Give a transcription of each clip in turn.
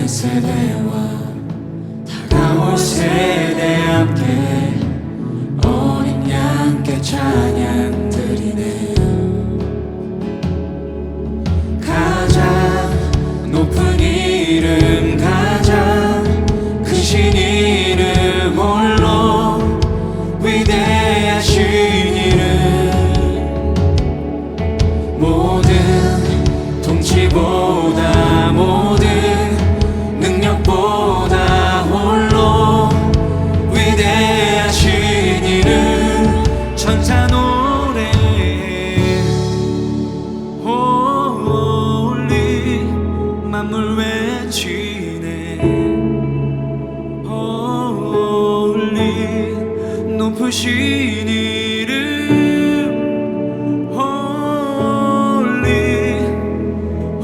세대와 다가올 세대 함께 어린 양께 찬양 드리네. 가장 높은 이름, 가장 크신 이름, 홀로 위대하신 이름, 모든 통치보다 모든 능력보다 홀로 위대하신 이름. 천사 노래 홀리 만물 외치네. 홀리 높으신 이름, 홀리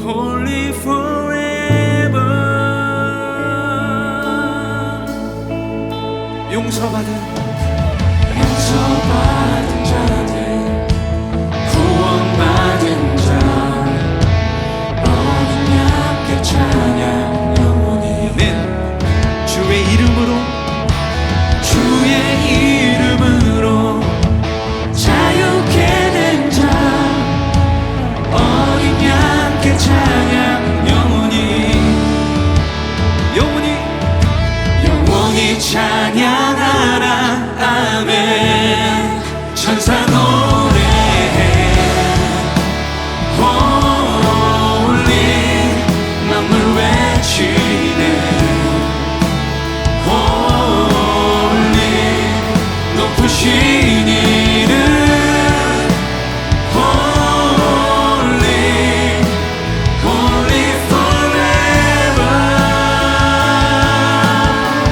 홀리 forever. 용서받은 자들, 구원받은 자, 어린 양께 찬양 영원히. 아멘. 주의 이름으로 주의 이름으로 자유케 된 자, 어린 양께 찬양 영원히. 영원히 영원히 찬양하라. 아멘. 천사 노래해 홀리 만물 외치네. 홀리 높으신 이름, 홀리 홀리 forever.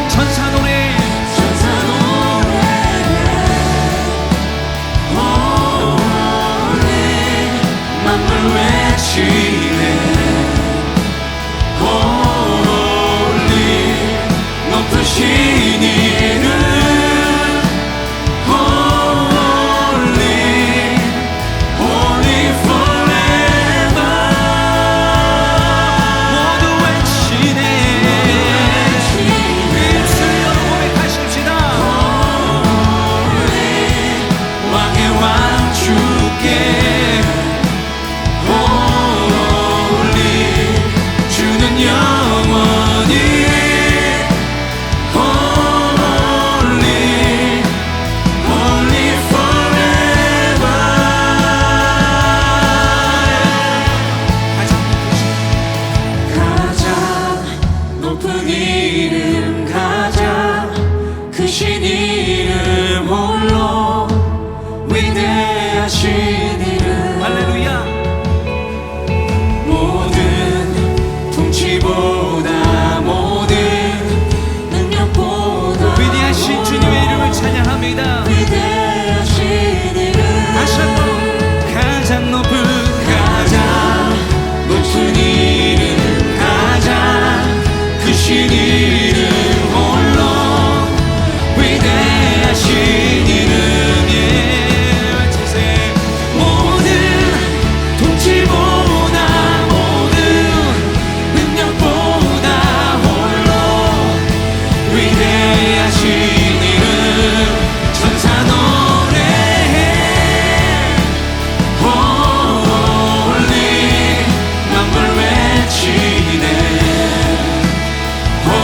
천사 노래 천사 노래 홀리 만물 외치네. 홀리 높으신 이름, 홀리 홀리 forever. 모두 외치네. 입술로 고백하십시다. 왕의 왕 주께 홀리 주는 영원히. 홀리 홀리 forever. 가장 높은 이름, 가장 크신 이름, 홀로 위대하신 이름, 할렐루야. 모든 통치보다 모든 능력보다 위대하신 주님의 이름을 찬양합니다. 위대하신 이름. 다시 한번 가장 높은 가장 높은 이름, 가장 크신 이름, 홀로 위대하신 이름. 예, 외치세요. 모든 통치보다 모든 능력보다 홀로 위대하신 이름. 천사 노래해 홀리 만물 외치네. 홀리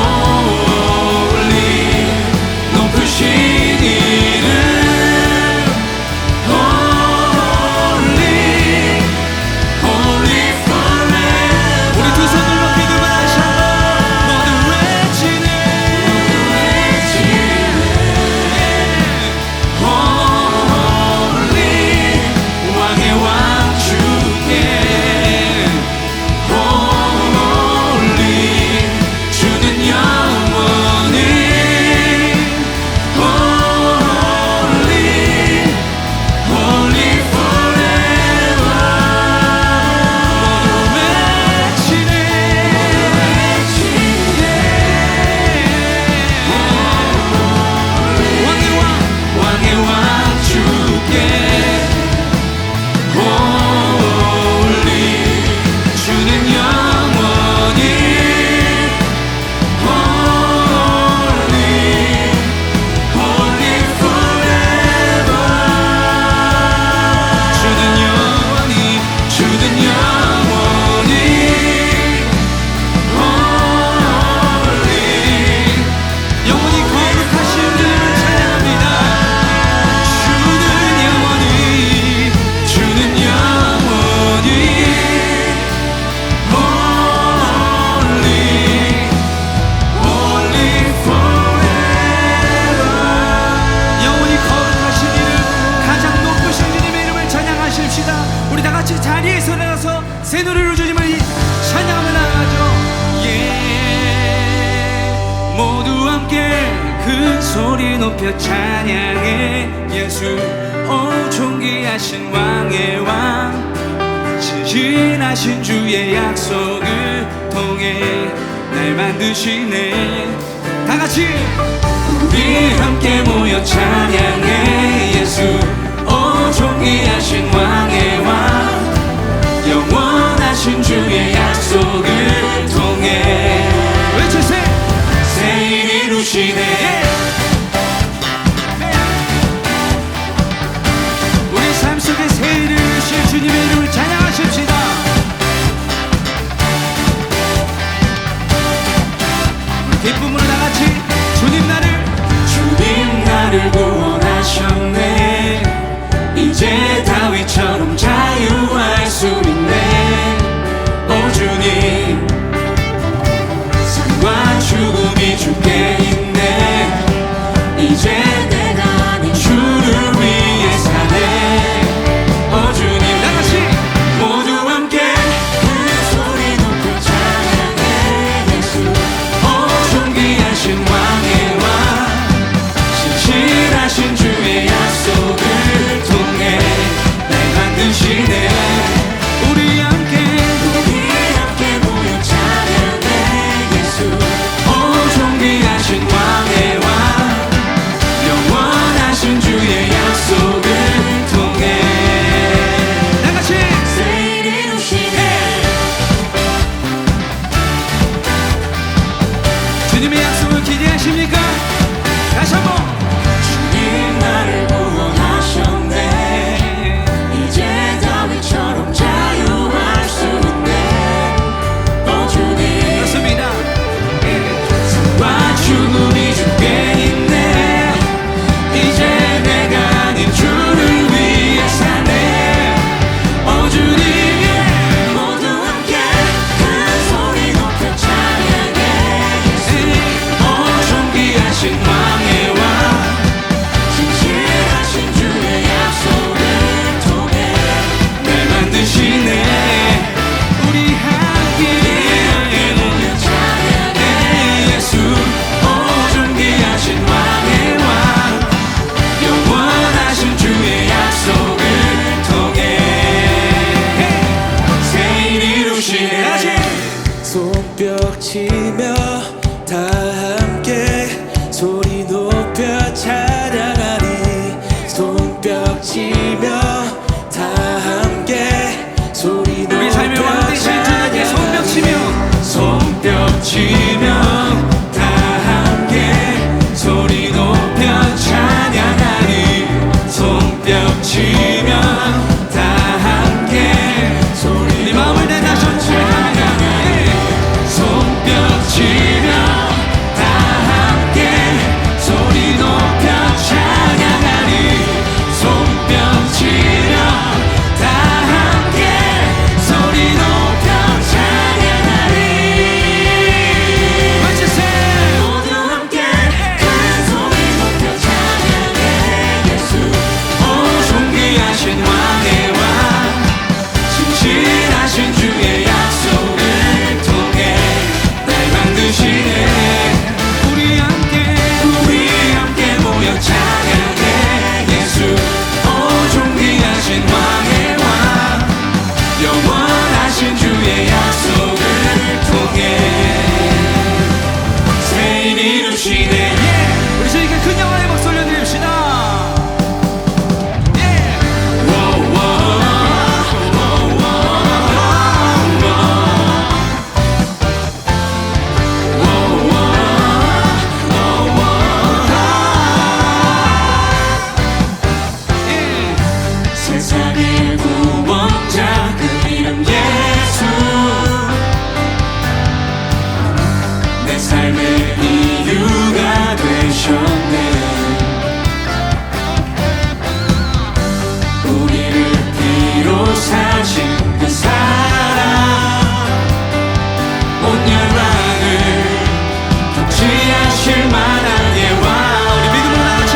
소리 높여 찬양해 예수 오 존귀하신 왕의 왕 신실하신 주의 약속을 통해 날 만드시네. 다같이 우리 함께 모여 찬양해 예수 오 존귀하신 왕의 왕 영원하신 주의 약속을 통해 외치세 새 일 이루시네. 우리 삶 속에 새 일을 이루실 주님의 이름을 찬양하십시다. 기쁨으로 다같이 주님 나를 구원하셨네. 이제 다윗처럼 자유할 수 있네. 오 주님 삶과 죽음이 주께 있네. 이제 내가 아닌 주를 위해 사네. 오 주님 다같이 모두 함께 큰 소리 높여 찬양해 예수 오 존귀하신 왕의 왕 신실하신 주의 약속을 통해 날 만드시네. 우리 함께 모여 찬양해 예수 오 존귀하신 왕의 왕 영원하신 주의 약속을 통해 다같이 새 일 이루시네. 주님의 약속을 기대하십니까? 다시 한번 주님 나를 구원하셨네. 이제 다윗처럼 자유할 수 있네. 오 주님 그렇습니다. 삶과 죽음이 주께 있네. 이제 내가 아닌 주를 위해 사네. 오 주님 모두 함께 큰 소리 높여 찬양해 예수 오 존귀하신 왕의 왕 신실하신 주의 약속을 통해 날 만드시네. 우리 함께 모여 찬양해 예수 오 존귀하신 왕의 왕 영원하신 주의 약속을 통해 새 일 이루시네. 손뼉 치며 다 함께 소리 높여 찬양하리. 손뼉 치며 다 함께 소리 우리 삶의 왕 높여 되신 주님께 손뼉 치며 손뼉 치며 다 함께 소리 높여 찬양하리. 손뼉 치며 다 함께 소리 네 마음을 내 다시 한번 찬양하리. 손뼉 치며 다 함께 소리 높여 찬양하리. 손뼉 치며 다 함께 소리 높여 찬양하리. 외치세요. 모두 함께 큰 소리 높여 찬양해 예수 오 존귀하신 왕의 왕 신실하신 주의 약속을 통해 날 만드시네. 우리 함께 모여 찬양해 예수 오 존귀하신 왕의 왕 영원하신 주의 약속을 통해 새 일 이루시네. 우리 주님께 큰 영광의 박수 올려드립시다. 세상의 구원자 그 이름 예수 내 삶의 이유가 되셨네. 우리를 피로 사신 그 사랑 온 열방을 통치하실 만한 예왕. 우리 믿음으로 다같이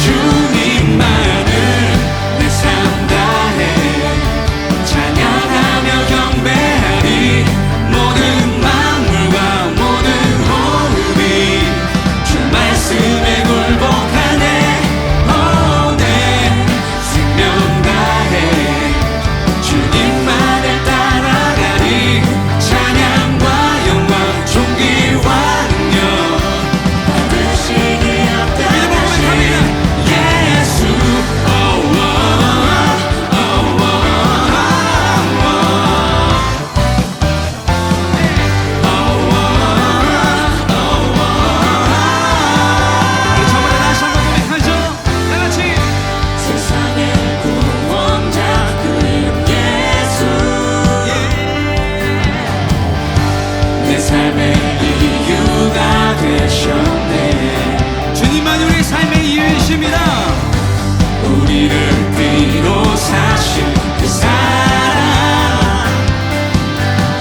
주님만을 내 삶 다해 찬양하며 경배하리. 모든 만물과 모든 호흡이 주 말씀에 받으셨네. 주님만이 우리 삶의 이유이십니다. 우리를 위로 사신 그 사랑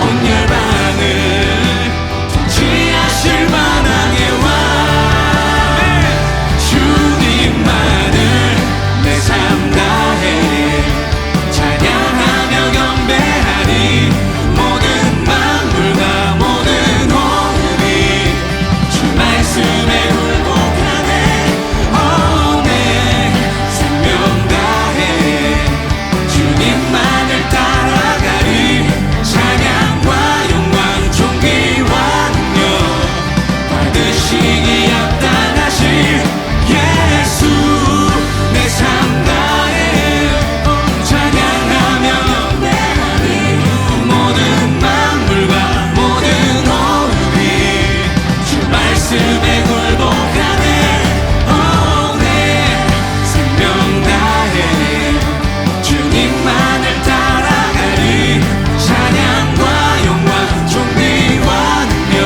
온 열방을 통치하실 만왕의 왕 주님만을 내 삶 다해 찬양하며 경배하리. 모든 만물과 모든 호흡이 주 말씀에 굴복하네. 내 생명 다해 주님만을 따라가리. 찬양과 영광 존귀와 능력 받으시기 합당하신 예수 내 삶 다해 찬양하며 경배하리. 모든 만물과 모든 호흡이 주 말씀에 굴복하네. 내 생명 다해 주님만을 따라가리. 찬양과 영광 존귀와 능력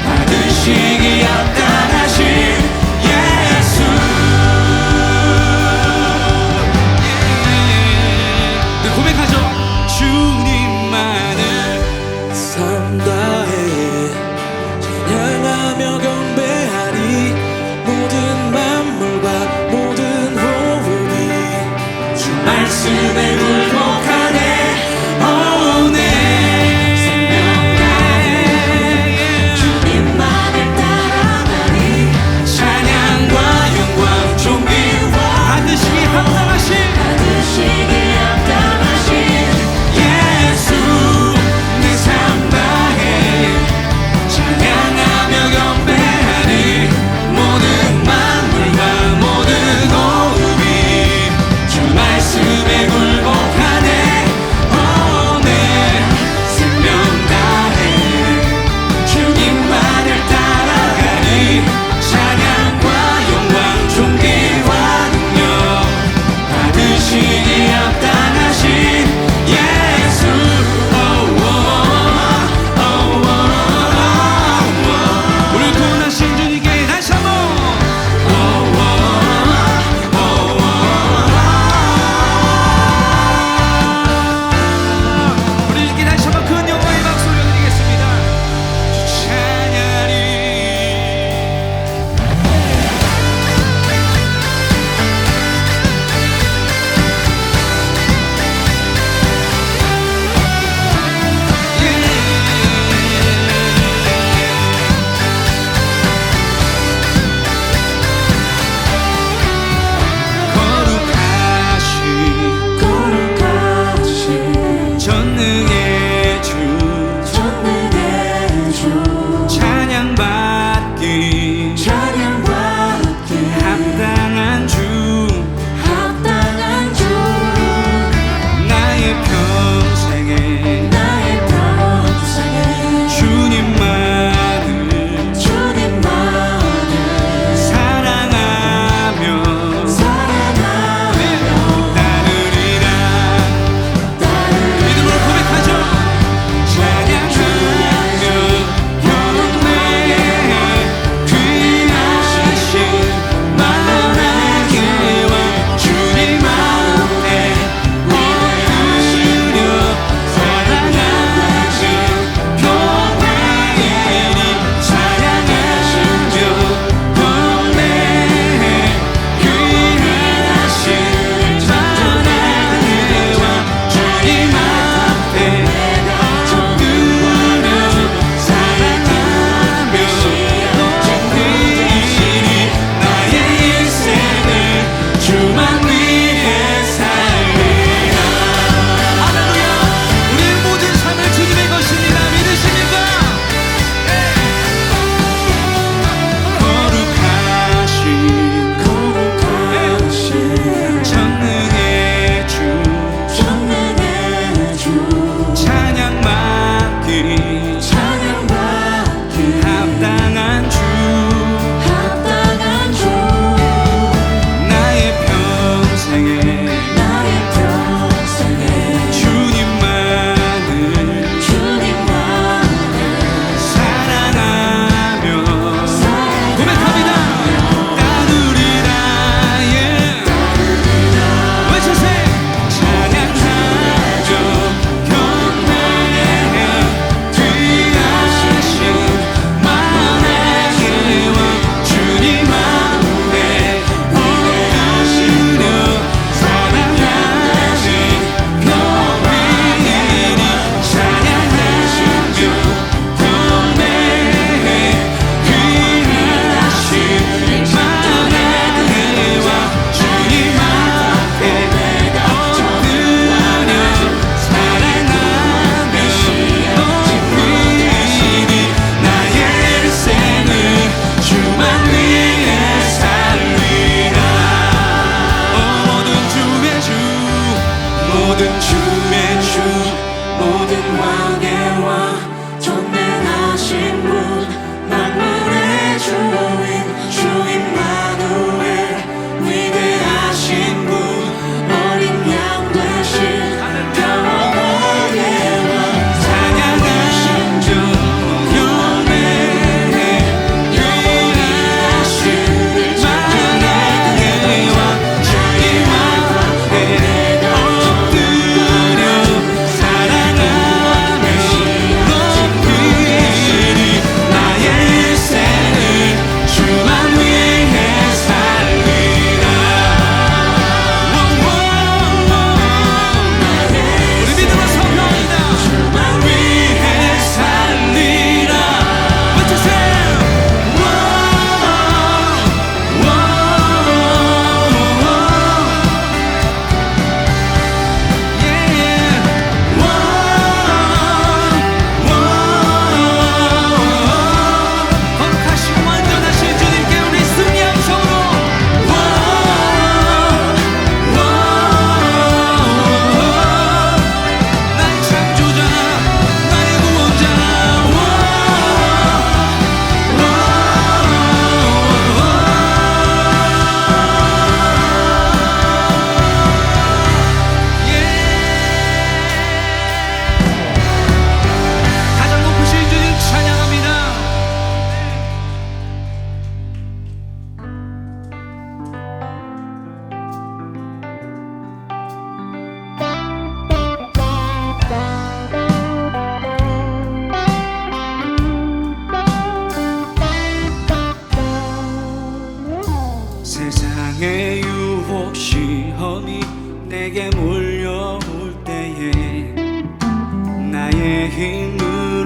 받으시기 합당하신 예수. 네, 고백하죠. 주님만을 삶 다해 찬양하며 경배하리. 모든 만물과 모든 호흡이 주 말씀에 굴복하네. 내 생명 다해 주님만을 따라가리. 찬양과 영광 존귀와 받으시기 합당하신 받으시기 합당하신 예수 내 삶 다해 찬양하며 경배하리. 모든 만물과 모든 호흡이 주 말씀에 굴복하네. 내 생명 다해 주님만을 따라가리. 찬양과 영광 존귀와 능력 받으시기 합당하신 예수. 우리 구원하신 주님께 다시 한번 우리 주님께 다시 한번 큰 영광의 박수 올려드리겠습니다. 찬양하리. 거룩하신 전능의 주 전능의 주 찬양받기 찬양받기 합당한 주 합당한 주 나의 평생에 나의 평생에 주님만을 주님만을 사랑하며 사랑하며 따르리라. 믿음으로 고백하죠. 찬양하며 경배해 귀하신 만왕의 왕 주님 앞에 엎드려 사랑하신 교회이니 찬양하며 경배해 귀하신 만왕의 왕 주님 앞에 엎드려 사랑하며 높이리. 나의 인생을 주만 위해 살리라. 할렐루야. 우리의 모든 삶을 주님의 것입니다. 믿으십니까? 거룩하신 전능의 주 전능의 주 찬양받기 찬양받기 합당한 주 합당한 주 나의 평생에 나의 평생에 주님만을 주님만을 사랑하며 사랑하며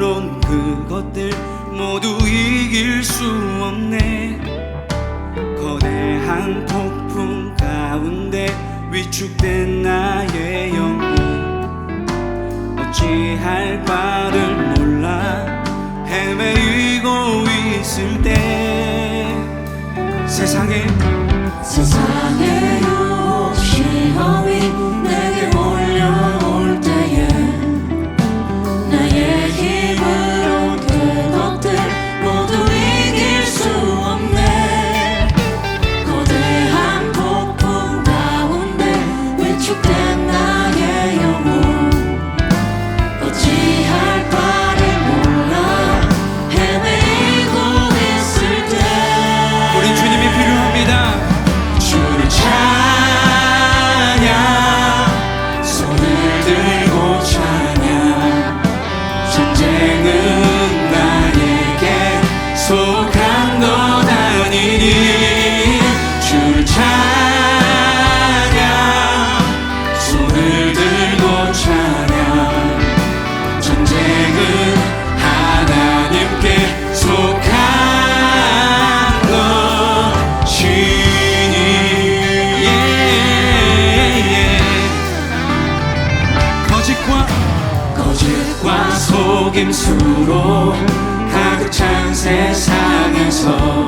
물론 그것들 모두 이길 수 없네. 거대한 폭풍 가운데 위축된 나의 영혼, 어찌할 바를 몰라 헤매이고 있을 때 세상에 유혹 시험이 내게 몰려올 때에 나의 힘으로 그것들 모두 이길 수 없네. 거대한 폭풍 가운데 위축된 나의 영혼, 어찌할 바를 몰라 헤매이고 있을 때 우린 주님이 필요합니다. 주를 찬양, 손을 들고 찬양. 전쟁은 나에게 속한 것 아니니. 주를 찬양, 손을 들고 찬양. 전쟁은 하나님께 속한 것이니. 거짓과 속임수로 가득 찬 세상에서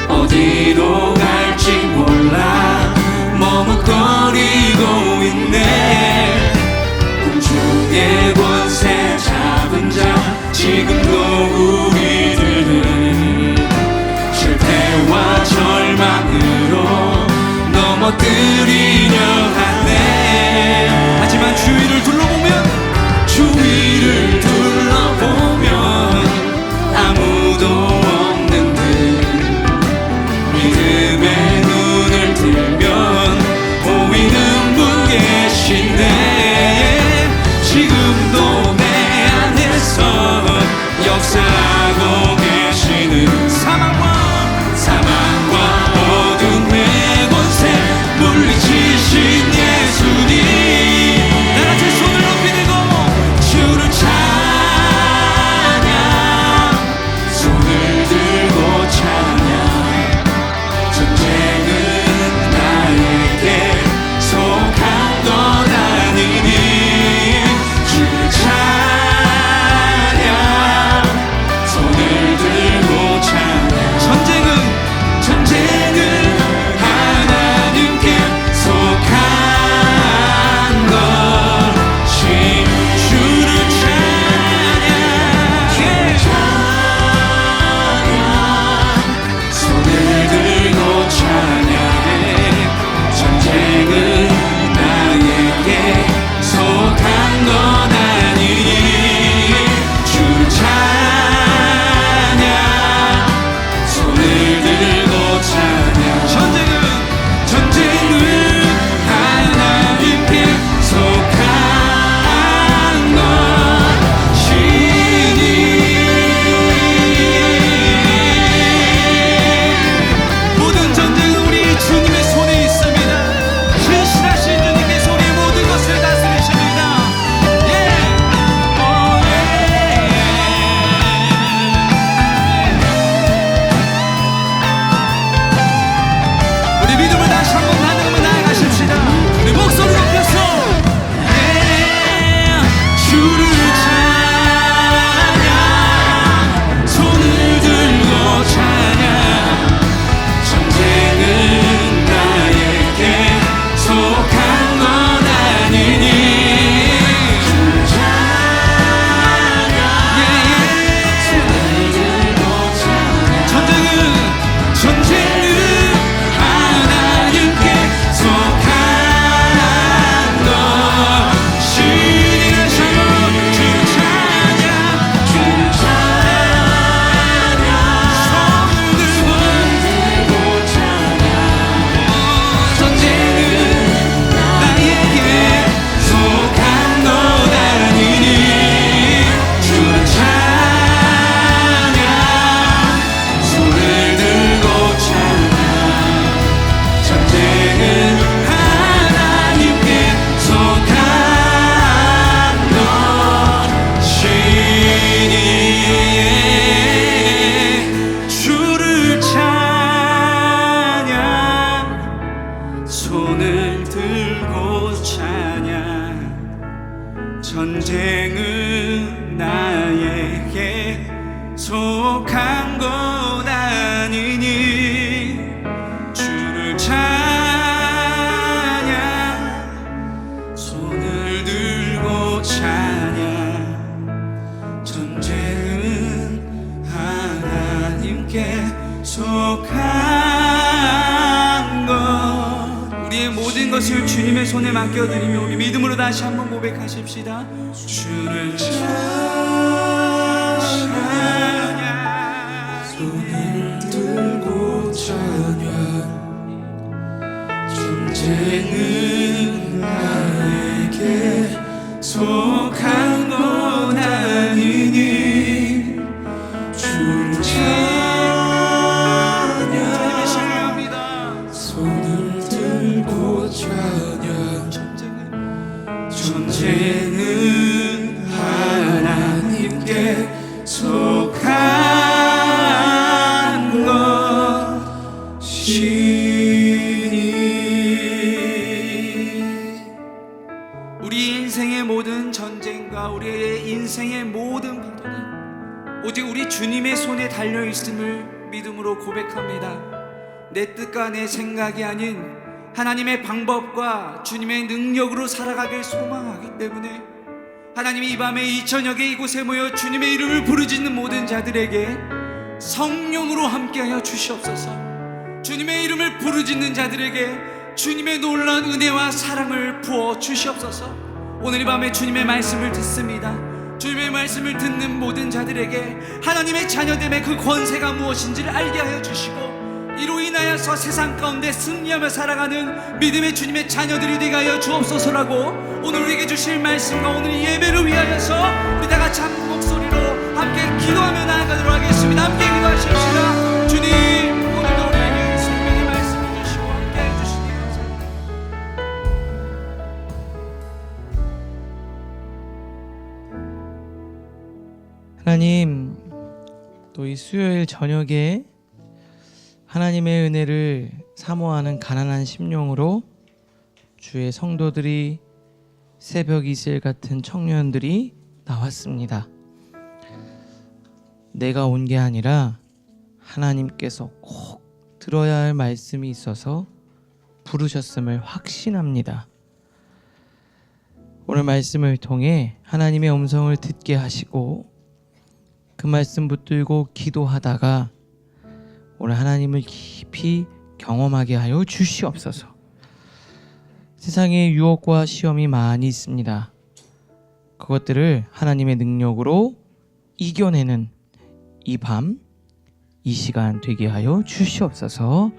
어디로 갈지 몰라 머뭇거리고 있네. 공중의 권세 잡은 자 지금도 우리들은 실패와 절망으로 넘어뜨리려 하네. 하지만 주위를 둘러보면 아무도 없는 듯 믿음의 눈을 들면 보이는 분 계시네. 지금도 내 안에서 속한 것. 우리의 모든 것을 주님의 손에 맡겨드리며 우리 믿음으로 다시 한번 고백하십시다. 주를 찬양 손을 들고 찬양 존재는 나에게 속한 것 아니니 주를 찬양 신뢰합니다. 손을 들고 찬양 존재는 하나님께 속한 것이니. 우리 인생의 모든 전쟁과 우리의 인생의 모든 바도는 오직 우리 주님의 손에 달려 있음을 믿음으로 고백합니다. 내 뜻과 내 생각이 아닌 하나님의 방법과 주님의 능력으로 살아가길 소망하기 때문에 하나님이 이 밤에 이 저녁에 이곳에 모여 주님의 이름을 부르짖는 모든 자들에게 성령으로 함께하여 주시옵소서. 주님의 이름을 부르짖는 자들에게 주님의 놀라운 은혜와 사랑을 부어 주시옵소서. 오늘 이 밤에 주님의 말씀을 듣습니다. 주님의 말씀을 듣는 모든 자들에게 하나님의 자녀됨의 그 권세가 무엇인지를 알게 하여 주시고 이로 인하여서 세상 가운데 승리하며 살아가는 믿음의 주님의 자녀들이 되게 하여 주옵소서라고 오늘 우리에게 주실 말씀과 오늘 이 예배를 위하여서 우리 다 같이 한 목소리로 함께 기도하며 나아가도록 하겠습니다. 함께 기도하십시다. 주님, 오늘도 우리에게 생명의 말씀을 주시고 함께 해주시니 감사합니다. 하나님, 또 이 수요일 저녁에 하나님의 은혜를 사모하는 가난한 심령으로 주의 성도들이 새벽 이슬 같은 청년들이 나왔습니다. 내가 온 게 아니라 하나님께서 꼭 들어야 할 말씀이 있어서 부르셨음을 확신합니다. 오늘 말씀을 통해 하나님의 음성을 듣게 하시고 그 말씀 붙들고 기도하다가 오늘 하나님을 깊이 경험하게 하여 주시옵소서. 세상에 유혹과 시험이 많이 있습니다. 그것들을 하나님의 능력으로 이겨내는 이 밤, 이 시간 되게 하여 주시옵소서.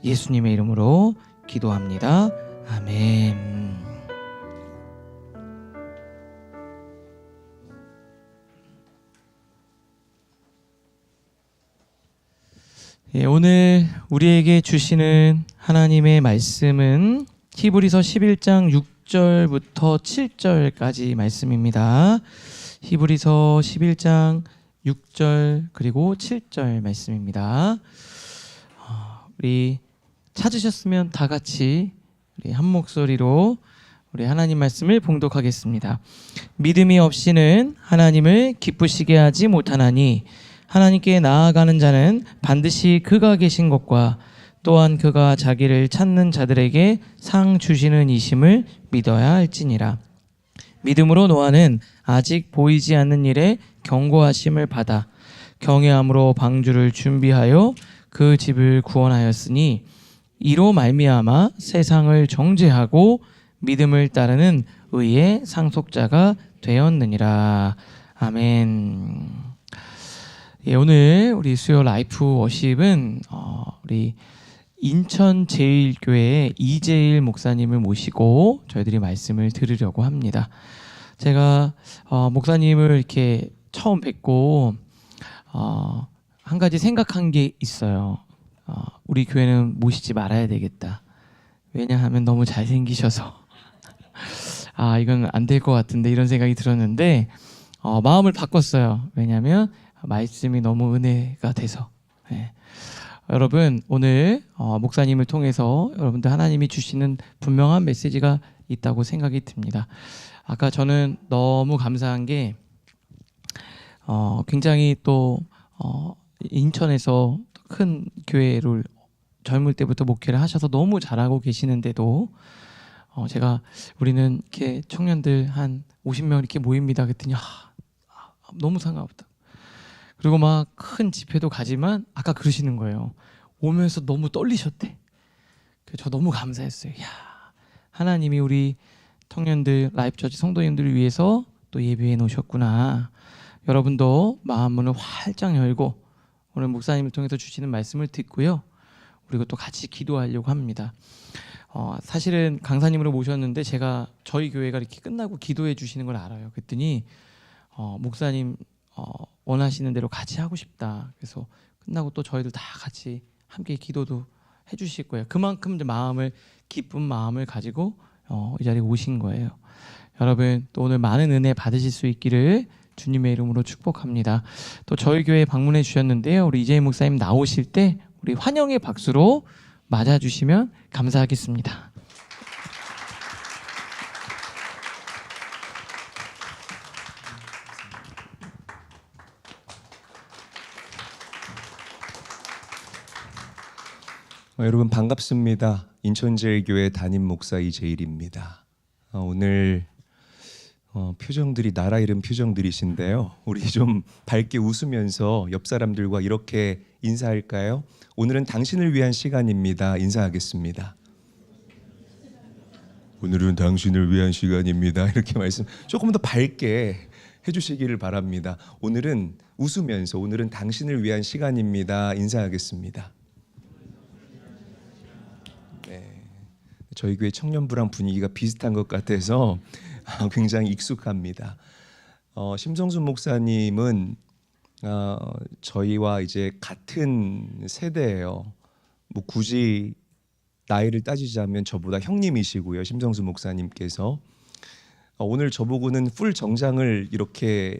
예수님의 이름으로 기도합니다. 아멘. 오늘 우리에게 주시는 하나님의 말씀은 히브리서 11장 6절부터 7절까지 말씀입니다. 히브리서 11장 6절 그리고 7절 말씀입니다. 우리 찾으셨으면 다 같이 우리 한 목소리로 우리 하나님 말씀을 봉독하겠습니다. 믿음이 없이는 하나님을 기쁘시게 하지 못하나니 하나님께 나아가는 자는 반드시 그가 계신 것과 또한 그가 자기를 찾는 자들에게 상 주시는 이심을 믿어야 할지니라. 믿음으로 노아는 아직 보이지 않는 일에 경고하심을 받아 경외함으로 방주를 준비하여 그 집을 구원하였으니 이로 말미암아 세상을 정죄하고 믿음을 따르는 의의 상속자가 되었느니라. 아멘. 오늘 우리 수요 라이프 워십은 우리 인천 제일교회 이재일 목사님을 모시고 저희들이 말씀을 들으려고 합니다. 제가 목사님을 이렇게 처음 뵙고 한 가지 생각한 게 있어요. 우리 교회는 모시지 말아야 되겠다. 왜냐하면 너무 잘생기셔서 이건 안 될 것 같은데 이런 생각이 들었는데 마음을 바꿨어요. 왜냐하면 말씀이 너무 은혜가 돼서. 여러분 오늘 목사님을 통해서 여러분들 하나님이 주시는 분명한 메시지가 있다고 생각이 듭니다. 아까 저는 너무 감사한 게 굉장히 또 인천에서 큰 교회를 젊을 때부터 목회를 하셔서 너무 잘하고 계시는데도 제가 우리는 이렇게 청년들 한 50명 이렇게 모입니다 그랬더니 너무 상관없다. 그리고 막 큰 집회도 가지만 아까 그러시는 거예요. 오면서 너무 떨리셨대. 저 너무 감사했어요. 야, 하나님이 우리 청년들, 라이프처치 성도님들을 위해서 또 예비해 놓으셨구나. 여러분도 마음 문을 활짝 열고 오늘 목사님을 통해서 주시는 말씀을 듣고요. 그리고 또 같이 기도하려고 합니다. 사실은 강사님으로 모셨는데 제가 저희 교회가 이렇게 끝나고 기도해 주시는 걸 알아요. 그랬더니 목사님 원하시는 대로 같이 하고 싶다. 그래서 끝나고 또 저희들 다 같이 함께 기도도 해주실 거예요. 그만큼 이제 기쁜 마음을 가지고 이 자리에 오신 거예요. 여러분 또 오늘 많은 은혜 받으실 수 있기를 주님의 이름으로 축복합니다. 또 저희 교회에 방문해 주셨는데요. 우리 이재희 목사님 나오실 때 우리 환영의 박수로 맞아주시면 감사하겠습니다. 여러분 반갑습니다. 인천제일교회 담임 목사 이재일입니다. 오늘 표정들이 나라 잃은 표정들이신데요. 우리 좀 밝게 웃으면서 옆 사람들과 이렇게 인사할까요? 오늘은 당신을 위한 시간입니다. 인사하겠습니다. 오늘은 당신을 위한 시간입니다. 이렇게 말씀 조금 더 밝게 해주시기를 바랍니다. 오늘은 웃으면서 오늘은 당신을 위한 시간입니다. 인사하겠습니다. 저희 교회 청년부랑 분위기가 비슷한 것 같아서 굉장히 익숙합니다. 심성수 목사님은 저희와 이제 같은 세대예요. 뭐 굳이 나이를 따지자면 저보다 형님이시고요. 심성수 목사님께서 오늘 저보고는 풀 정장을 이렇게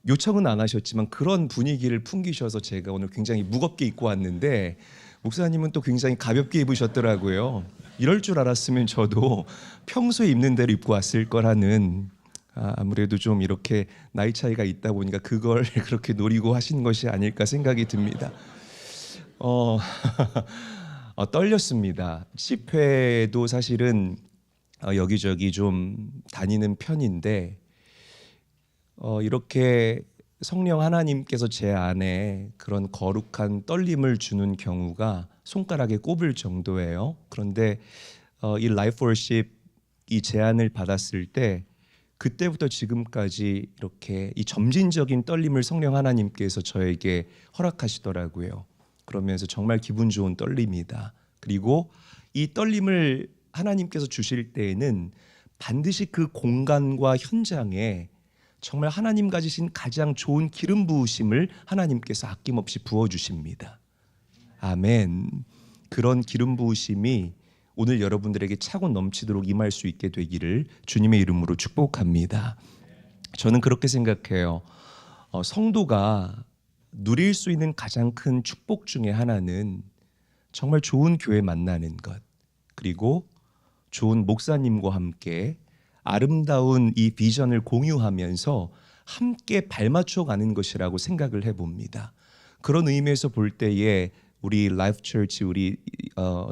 요청은 안 하셨지만 그런 분위기를 풍기셔서 제가 오늘 굉장히 무겁게 입고 왔는데 목사님은 또 굉장히 가볍게 입으셨더라고요. 이럴 줄 알았으면 저도 평소에 입는 대로 입고 왔을 거라는 아무래도 좀 이렇게 나이 차이가 있다 보니까 그걸 그렇게 노리고 하신 것이 아닐까 생각이 듭니다. 떨렸습니다. 집회도 사실은 여기저기 좀 다니는 편인데 이렇게 성령 하나님께서 제 안에 그런 거룩한 떨림을 주는 경우가 손가락에 꼽을 정도예요. 그런데 이 라이프 월십 이 제안을 받았을 때 그때부터 지금까지 이렇게 이 점진적인 떨림을 성령 하나님께서 저에게 허락하시더라고요. 그러면서 정말 기분 좋은 떨림이다. 그리고 이 떨림을 하나님께서 주실 때에는 반드시 그 공간과 현장에 정말 하나님 가지신 가장 좋은 기름 부으심을 하나님께서 아낌없이 부어주십니다. 아멘. 그런 기름 부으심이 오늘 여러분들에게 차고 넘치도록 임할 수 있게 되기를 주님의 이름으로 축복합니다. 저는 그렇게 생각해요. 성도가 누릴 수 있는 가장 큰 축복 중에 하나는 정말 좋은 교회 만나는 것, 그리고 좋은 목사님과 함께 아름다운 이 비전을 공유하면서 함께 발맞춰 가는 것이라고 생각을 해봅니다. 그런 의미에서 볼 때에 우리 라이프 처치 우리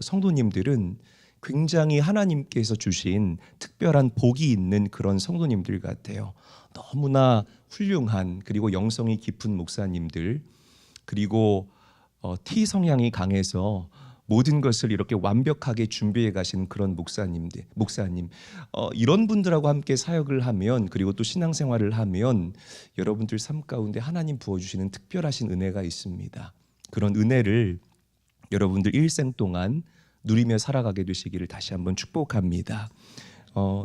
성도님들은 굉장히 하나님께서 주신 특별한 복이 있는 그런 성도님들 같아요. 너무나 훌륭한 그리고 영성이 깊은 목사님들, 그리고 T 성향이 강해서 모든 것을 이렇게 완벽하게 준비해 가신 그런 목사님 이런 분들하고 함께 사역을 하면, 그리고 또 신앙생활을 하면 여러분들 삶 가운데 하나님 부어주시는 특별하신 은혜가 있습니다. 그런 은혜를 여러분들 일생 동안 누리며 살아가게 되시기를 다시 한번 축복합니다.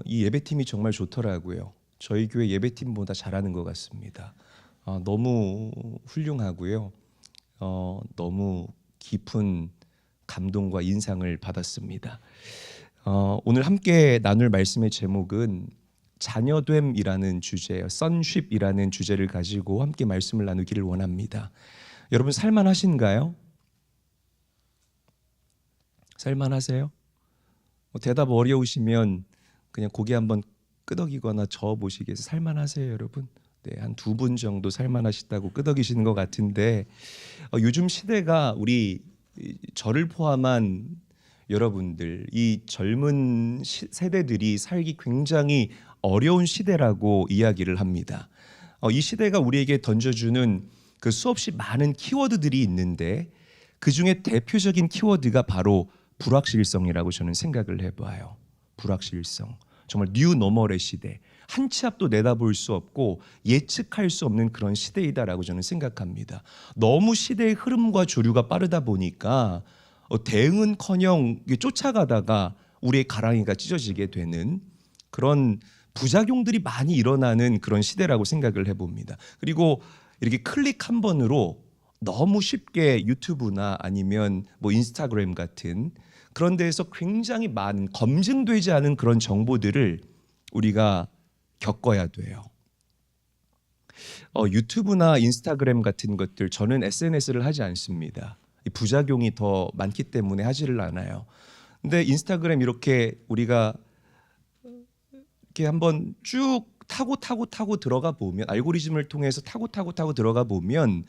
이 예배팀이 정말 좋더라고요. 저희 교회 예배팀보다 잘하는 것 같습니다. 너무 훌륭하고요. 너무 깊은 감동과 인상을 받았습니다. 오늘 함께 나눌 말씀의 제목은 자녀됨이라는 주제예요. sonship이라는 주제를 가지고 함께 말씀을 나누기를 원합니다. 여러분 살만하신가요? 살만하세요? 대답 어려우시면 그냥 고개 한번 끄덕이거나 저어 보시겠어요? 살만하세요, 여러분? 네, 한 2분 정도 살만하시다고 끄덕이시는 것 같은데 요즘 시대가 우리 저를 포함한 여러분들, 이 젊은 세대들이 살기 굉장히 어려운 시대라고 이야기를 합니다. 이 시대가 우리에게 던져주는 그 수없이 많은 키워드들이 있는데 그 중에 대표적인 키워드가 바로 불확실성이라고 저는 생각을 해봐요. 불확실성. 정말 뉴 노멀의 시대. 한 치 앞도 내다볼 수 없고 예측할 수 없는 그런 시대이다라고 저는 생각합니다. 너무 시대의 흐름과 조류가 빠르다 보니까 대응은커녕 쫓아가다가 우리의 가랑이가 찢어지게 되는 그런 부작용들이 많이 일어나는 그런 시대라고 생각을 해봅니다. 그리고 이렇게 클릭 한 번으로 너무 쉽게 유튜브나 아니면 뭐 인스타그램 같은 그런 데에서 굉장히 많은 검증되지 않은 그런 정보들을 우리가 겪어야 돼요. 유튜브나 인스타그램 같은 것들, 저는 SNS를 하지 않습니다. 이 부작용이 더 많기 때문에 하지를 않아요. 근데 인스타그램 이렇게 우리가 이렇게 한번 쭉 타고 들어가 보면, 알고리즘을 통해서 타고 들어가 보면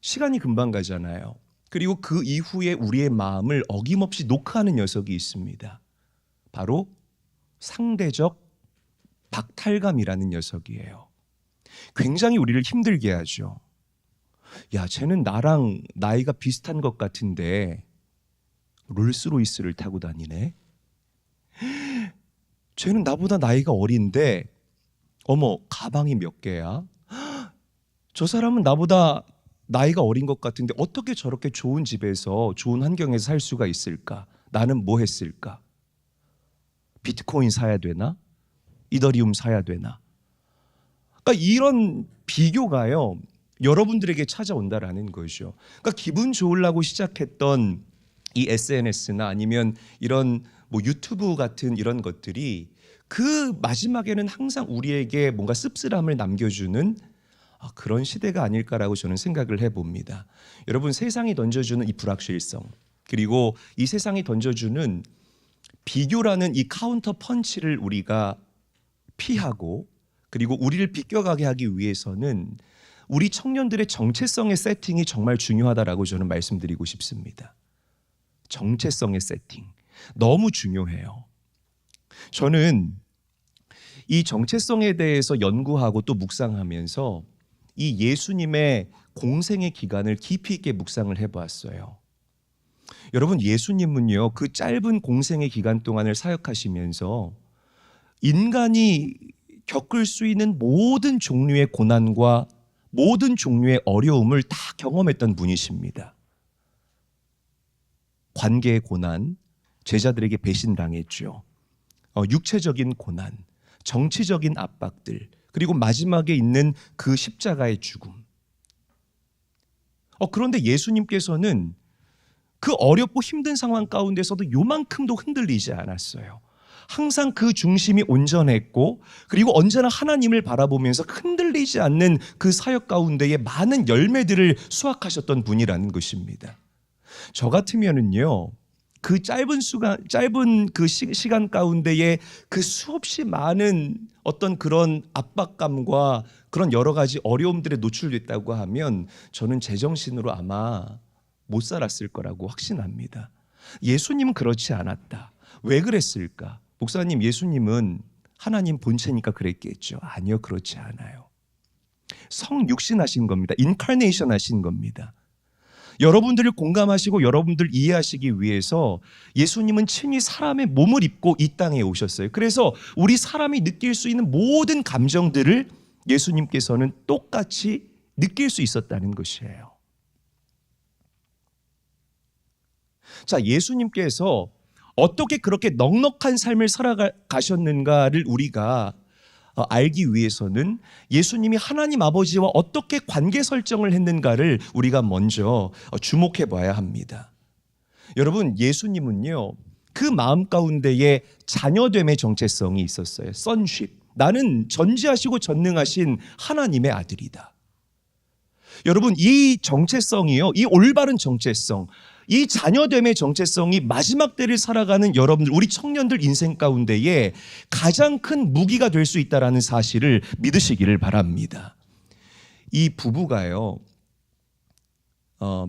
시간이 금방 가잖아요. 그리고 그 이후에 우리의 마음을 어김없이 녹화하는 녀석이 있습니다. 바로 상대적 박탈감이라는 녀석이에요. 굉장히 우리를 힘들게 하죠. 야, 쟤는 나랑 나이가 비슷한 것 같은데 롤스로이스를 타고 다니네. 쟤는 나보다 나이가 어린데 어머, 가방이 몇 개야? 저 사람은 나보다 나이가 어린 것 같은데 어떻게 저렇게 좋은 집에서 좋은 환경에서 살 수가 있을까? 나는 뭐 했을까? 비트코인 사야 되나? 이더리움 사야 되나? 그러니까 이런 비교가요, 여러분들에게 찾아온다라는 거죠. 그러니까 기분 좋으려고 시작했던 이 SNS나 아니면 이런 뭐 유튜브 같은 이런 것들이 그 마지막에는 항상 우리에게 뭔가 씁쓸함을 남겨주는 그런 시대가 아닐까라고 저는 생각을 해봅니다. 여러분, 세상이 던져주는 이 불확실성, 그리고 이 세상이 던져주는 비교라는 이 카운터 펀치를 우리가 피하고, 그리고 우리를 비껴가게 하기 위해서는 우리 청년들의 정체성의 세팅이 정말 중요하다라고 저는 말씀드리고 싶습니다. 정체성의 세팅 너무 중요해요. 저는 이 정체성에 대해서 연구하고 또 묵상하면서 이 예수님의 공생의 기간을 깊이 있게 묵상을 해보았어요. 여러분, 예수님은요, 그 짧은 공생의 기간 동안을 사역하시면서 인간이 겪을 수 있는 모든 종류의 고난과 모든 종류의 어려움을 다 경험했던 분이십니다. 관계의 고난, 제자들에게 배신당했죠. 육체적인 고난, 정치적인 압박들, 그리고 마지막에 있는 그 십자가의 죽음. 그런데 예수님께서는 그 어렵고 힘든 상황 가운데서도 요만큼도 흔들리지 않았어요. 항상 그 중심이 온전했고, 그리고 언제나 하나님을 바라보면서 흔들리지 않는 그 사역 가운데에 많은 열매들을 수확하셨던 분이라는 것입니다. 저 같으면은요, 그 짧은 그 시간 가운데에 그 수없이 많은 어떤 그런 압박감과 그런 여러 가지 어려움들에 노출됐다고 하면 저는 제정신으로 아마 못 살았을 거라고 확신합니다. 예수님은 그렇지 않았다. 왜 그랬을까? 목사님, 예수님은 하나님 본체니까 그랬겠죠. 아니요, 그렇지 않아요. 성육신하신 겁니다. 인카네이션 하신 겁니다. 여러분들을 공감하시고 여러분들 이해하시기 위해서 예수님은 친히 사람의 몸을 입고 이 땅에 오셨어요. 그래서 우리 사람이 느낄 수 있는 모든 감정들을 예수님께서는 똑같이 느낄 수 있었다는 것이에요. 자, 예수님께서 어떻게 그렇게 넉넉한 삶을 살아가셨는가를 우리가 알기 위해서는 예수님이 하나님 아버지와 어떻게 관계 설정을 했는가를 우리가 먼저 주목해 봐야 합니다. 여러분, 예수님은요, 그 마음 가운데에 자녀됨의 정체성이 있었어요. sonship. 나는 전지하시고 전능하신 하나님의 아들이다. 여러분, 이 정체성이요, 이 올바른 정체성, 이 자녀됨의 정체성이 마지막 때를 살아가는 여러분들, 우리 청년들 인생 가운데에 가장 큰 무기가 될 수 있다는 사실을 믿으시기를 바랍니다. 이 부부가요,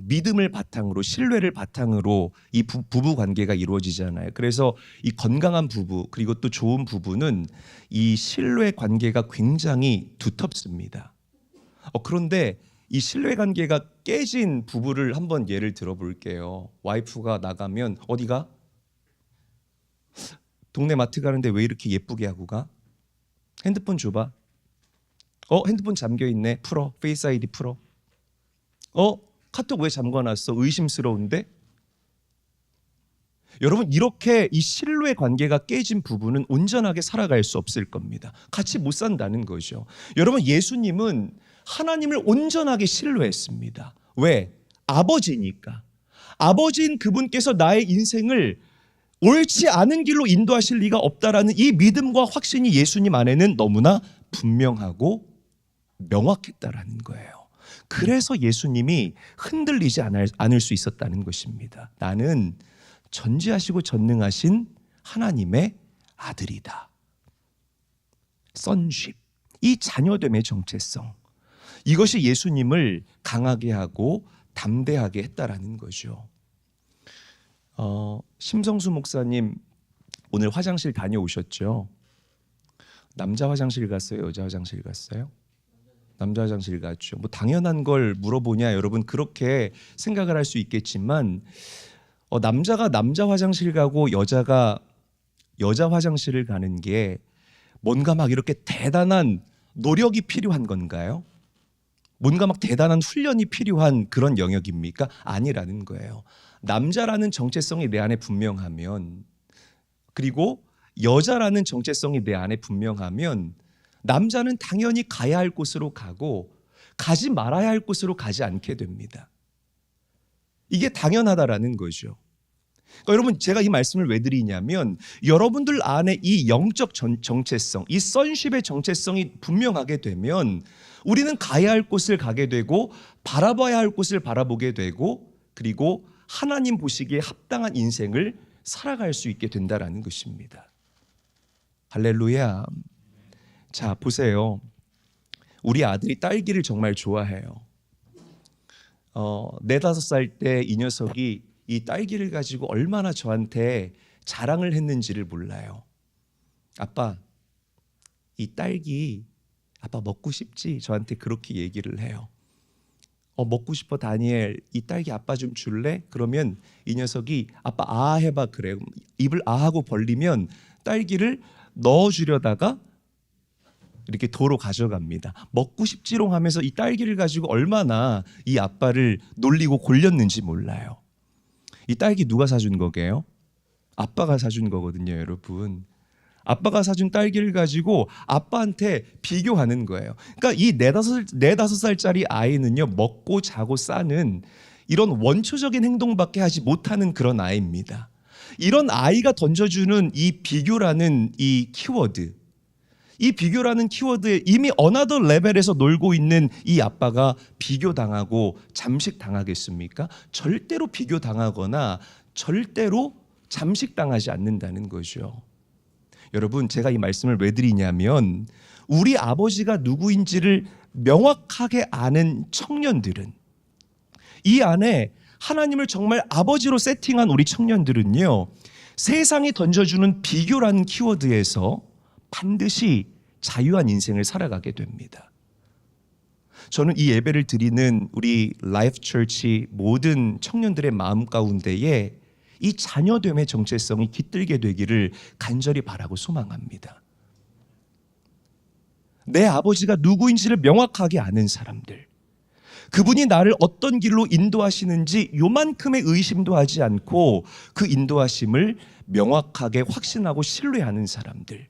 믿음을 바탕으로, 신뢰를 바탕으로 이 부부 관계가 이루어지잖아요. 그래서 이 건강한 부부, 그리고 또 좋은 부부는 이 신뢰 관계가 굉장히 두텁습니다. 그런데 이 신뢰 관계가 깨진 부부를 한번 예를 들어볼게요. 와이프가 나가면 어디가? 동네 마트 가는데 왜 이렇게 예쁘게 하고 가? 핸드폰 줘봐. 핸드폰 잠겨있네. 풀어. 페이스 아이디 풀어. 카톡 왜 잠궈놨어? 의심스러운데? 여러분, 이렇게 이 신뢰 관계가 깨진 부부는 온전하게 살아갈 수 없을 겁니다. 같이 못 산다는 거죠. 여러분, 예수님은 하나님을 온전하게 신뢰했습니다. 왜? 아버지니까. 아버지인 그분께서 나의 인생을 옳지 않은 길로 인도하실 리가 없다라는 이 믿음과 확신이 예수님 안에는 너무나 분명하고 명확했다라는 거예요. 그래서 예수님이 흔들리지 않을 수 있었다는 것입니다. 나는 전지하시고 전능하신 하나님의 아들이다. sonship, 이 자녀됨의 정체성, 이것이 예수님을 강하게 하고 담대하게 했다라는 거죠. 심성수 목사님 오늘 화장실 다녀오셨죠? 남자 화장실 갔어요? 여자 화장실 갔어요? 남자 화장실 갔죠. 뭐 당연한 걸 물어보냐, 여러분 그렇게 생각을 할 수 있겠지만 남자가 남자 화장실 가고 여자가 여자 화장실을 가는 게 뭔가 막 이렇게 대단한 노력이 필요한 건가요? 뭔가 막 대단한 훈련이 필요한 그런 영역입니까? 아니라는 거예요. 남자라는 정체성이 내 안에 분명하면, 그리고 여자라는 정체성이 내 안에 분명하면 남자는 당연히 가야 할 곳으로 가고 가지 말아야 할 곳으로 가지 않게 됩니다. 이게 당연하다라는 거죠. 그러니까 여러분, 제가 이 말씀을 왜 드리냐면 여러분들 안에 이 영적 정체성, 이 sonship의 정체성이 분명하게 되면 우리는 가야 할 곳을 가게 되고 바라봐야 할 곳을 바라보게 되고, 그리고 하나님 보시기에 합당한 인생을 살아갈 수 있게 된다라는 것입니다. 할렐루야. 자, 보세요. 우리 아들이 딸기를 정말 좋아해요. 4-5살 때 이 녀석이 이 딸기를 가지고 얼마나 저한테 자랑을 했는지를 몰라요. 아빠, 이 딸기 아빠 먹고 싶지? 저한테 그렇게 얘기를 해요. 먹고 싶어 다니엘, 이 딸기 아빠 좀 줄래? 그러면 이 녀석이 아빠 아 해봐 그래요. 입을 아 하고 벌리면 딸기를 넣어주려다가 이렇게 도로 가져갑니다. 먹고 싶지롱 하면서 이 딸기를 가지고 얼마나 이 아빠를 놀리고 골렸는지 몰라요. 이 딸기 누가 사준 거게요? 아빠가 사준 거거든요, 여러분. 아빠가 사준 딸기를 가지고 아빠한테 비교하는 거예요. 그러니까 이 4-5살짜리 아이는요, 먹고 자고 싸는 이런 원초적인 행동밖에 하지 못하는 그런 아이입니다. 이런 아이가 던져주는 이 비교라는 이 키워드, 이 비교라는 키워드에 이미 어나더 레벨에서 놀고 있는 이 아빠가 비교당하고 잠식당하겠습니까? 절대로 비교당하거나 절대로 잠식당하지 않는다는 거죠. 여러분, 제가 이 말씀을 왜 드리냐면 우리 아버지가 누구인지를 명확하게 아는 청년들은, 이 안에 하나님을 정말 아버지로 세팅한 우리 청년들은요, 세상이 던져주는 비교라는 키워드에서 반드시 자유한 인생을 살아가게 됩니다. 저는 이 예배를 드리는 우리 라이프 처치 모든 청년들의 마음 가운데에 이 자녀됨의 정체성이 깃들게 되기를 간절히 바라고 소망합니다. 내 아버지가 누구인지를 명확하게 아는 사람들, 그분이 나를 어떤 길로 인도하시는지 요만큼의 의심도 하지 않고 그 인도하심을 명확하게 확신하고 신뢰하는 사람들,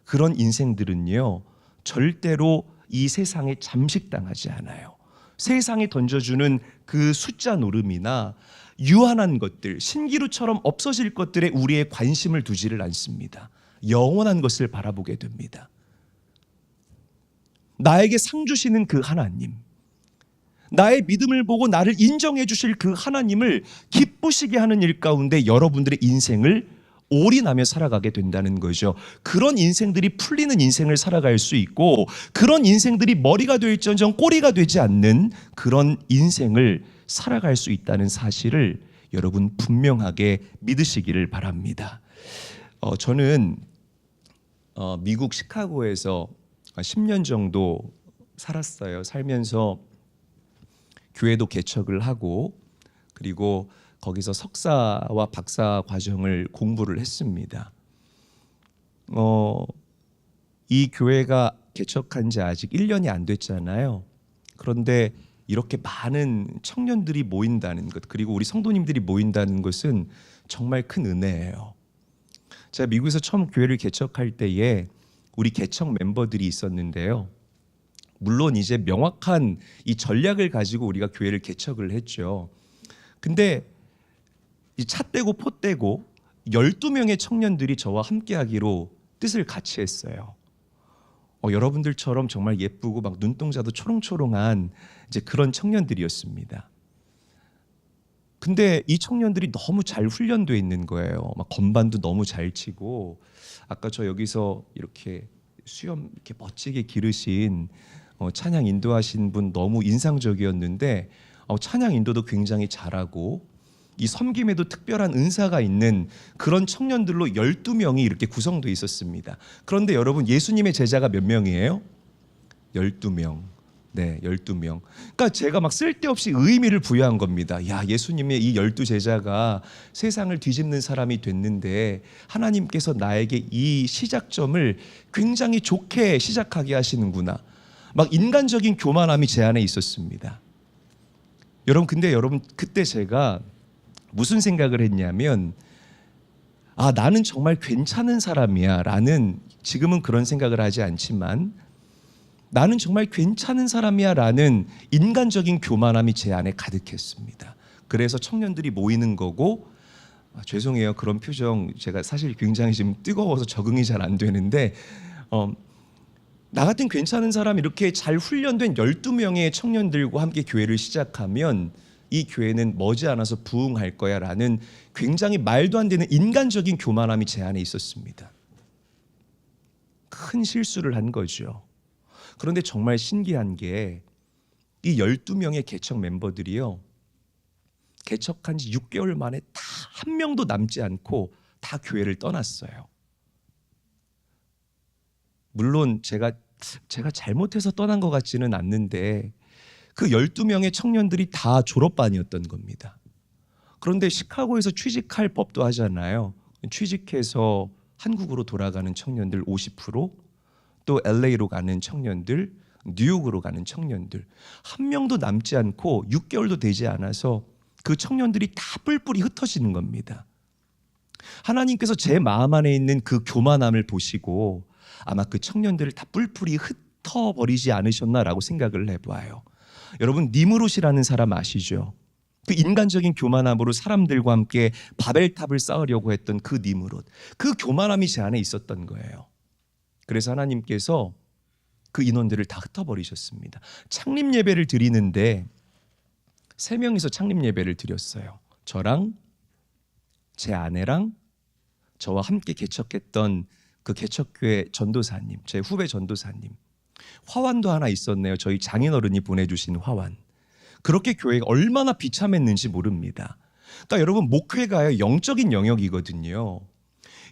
그런 인생들은요, 절대로 이 세상에 잠식당하지 않아요. 세상이 던져주는 그 숫자 노름이나 유한한 것들, 신기루처럼 없어질 것들에 우리의 관심을 두지를 않습니다. 영원한 것을 바라보게 됩니다. 나에게 상 주시는 그 하나님, 나의 믿음을 보고 나를 인정해 주실 그 하나님을 기쁘시게 하는 일 가운데 여러분들의 인생을 올인하며 살아가게 된다는 거죠. 그런 인생들이 풀리는 인생을 살아갈 수 있고, 그런 인생들이 머리가 될지언정 꼬리가 되지 않는 그런 인생을 살아갈 수 있다는 사실을 여러분 분명하게 믿으시기를 바랍니다. 저는 미국 시카고에서 10년 정도 살았어요. 살면서 교회도 개척을 하고 그리고 거기서 석사와 박사 과정을 공부를 했습니다. 이 교회가 개척한 지 아직 1년이 안 됐잖아요. 그런데 이렇게 많은 청년들이 모인다는 것, 그리고 우리 성도님들이 모인다는 것은 정말 큰 은혜예요. 제가 미국에서 처음 교회를 개척할 때에 우리 개척 멤버들이 있었는데요. 물론 이제 명확한 이 전략을 가지고 우리가 교회를 개척을 했죠. 근데 이 차 떼고 포 떼고 12명의 청년들이 저와 함께 하기로 뜻을 같이 했어요. 여러분들처럼 정말 예쁘고 막 눈동자도 초롱초롱한 이제 그런 청년들이었습니다. 근데 이 청년들이 너무 잘 훈련되어 있는 거예요. 막 건반도 너무 잘 치고, 아까 저 여기서 이렇게 수염 이렇게 멋지게 기르신 찬양 인도하신 분 너무 인상적이었는데, 찬양 인도도 굉장히 잘하고 이 섬김에도 특별한 은사가 있는 그런 청년들로 12명이 이렇게 구성되어 있었습니다. 그런데 여러분, 예수님의 제자가 몇 명이에요? 12명. 네, 12명. 그러니까 제가 막 쓸데없이 의미를 부여한 겁니다. 야, 예수님의 이 12제자가 세상을 뒤집는 사람이 됐는데 하나님께서 나에게 이 시작점을 굉장히 좋게 시작하게 하시는구나. 막 인간적인 교만함이 제 안에 있었습니다. 여러분, 근데 여러분, 그때 제가 무슨 생각을 했냐면, 나는 정말 괜찮은 사람이야 라는, 지금은 그런 생각을 하지 않지만 나는 정말 괜찮은 사람이야 라는 인간적인 교만함이 제 안에 가득했습니다. 그래서 청년들이 모이는 거고, 죄송해요, 그런 표정 제가 사실 굉장히 지금 뜨거워서 적응이 잘 안 되는데, 나 같은 괜찮은 사람, 이렇게 잘 훈련된 12명의 청년들과 함께 교회를 시작하면 이 교회는 머지않아서 부흥할 거야 라는 굉장히 말도 안 되는 인간적인 교만함이 제 안에 있었습니다. 큰 실수를 한 거죠. 그런데 정말 신기한 게 이 12명의 개척 멤버들이요, 개척한 지 6개월 만에 다 한 명도 남지 않고 다 교회를 떠났어요. 물론 제가 잘못해서 떠난 것 같지는 않는데 그 12명의 청년들이 다 졸업반이었던 겁니다. 그런데 시카고에서 취직할 법도 하잖아요. 취직해서 한국으로 돌아가는 청년들 50%, 또 LA로 가는 청년들, 뉴욕으로 가는 청년들, 한 명도 남지 않고 6개월도 되지 않아서 그 청년들이 다 뿔뿔이 흩어지는 겁니다. 하나님께서 제 마음 안에 있는 그 교만함을 보시고 아마 그 청년들을 다 뿔뿔이 흩어버리지 않으셨나라고 생각을 해봐요. 여러분, 니므롯이라는 사람 아시죠? 그 인간적인 교만함으로 사람들과 함께 바벨탑을 쌓으려고 했던 그 니므롯, 그 교만함이 제 안에 있었던 거예요. 그래서 하나님께서 그 인원들을 다 흩어버리셨습니다. 창립 예배를 드리는데 3명이서 창립 예배를 드렸어요. 저랑 제 아내랑 저와 함께 개척했던 그 개척교회 전도사님, 제 후배 전도사님. 화환도 하나 있었네요. 저희 장인어른이 보내주신 화환. 그렇게 교회가 얼마나 비참했는지 모릅니다. 그러니까 여러분, 목회가요, 영적인 영역이거든요.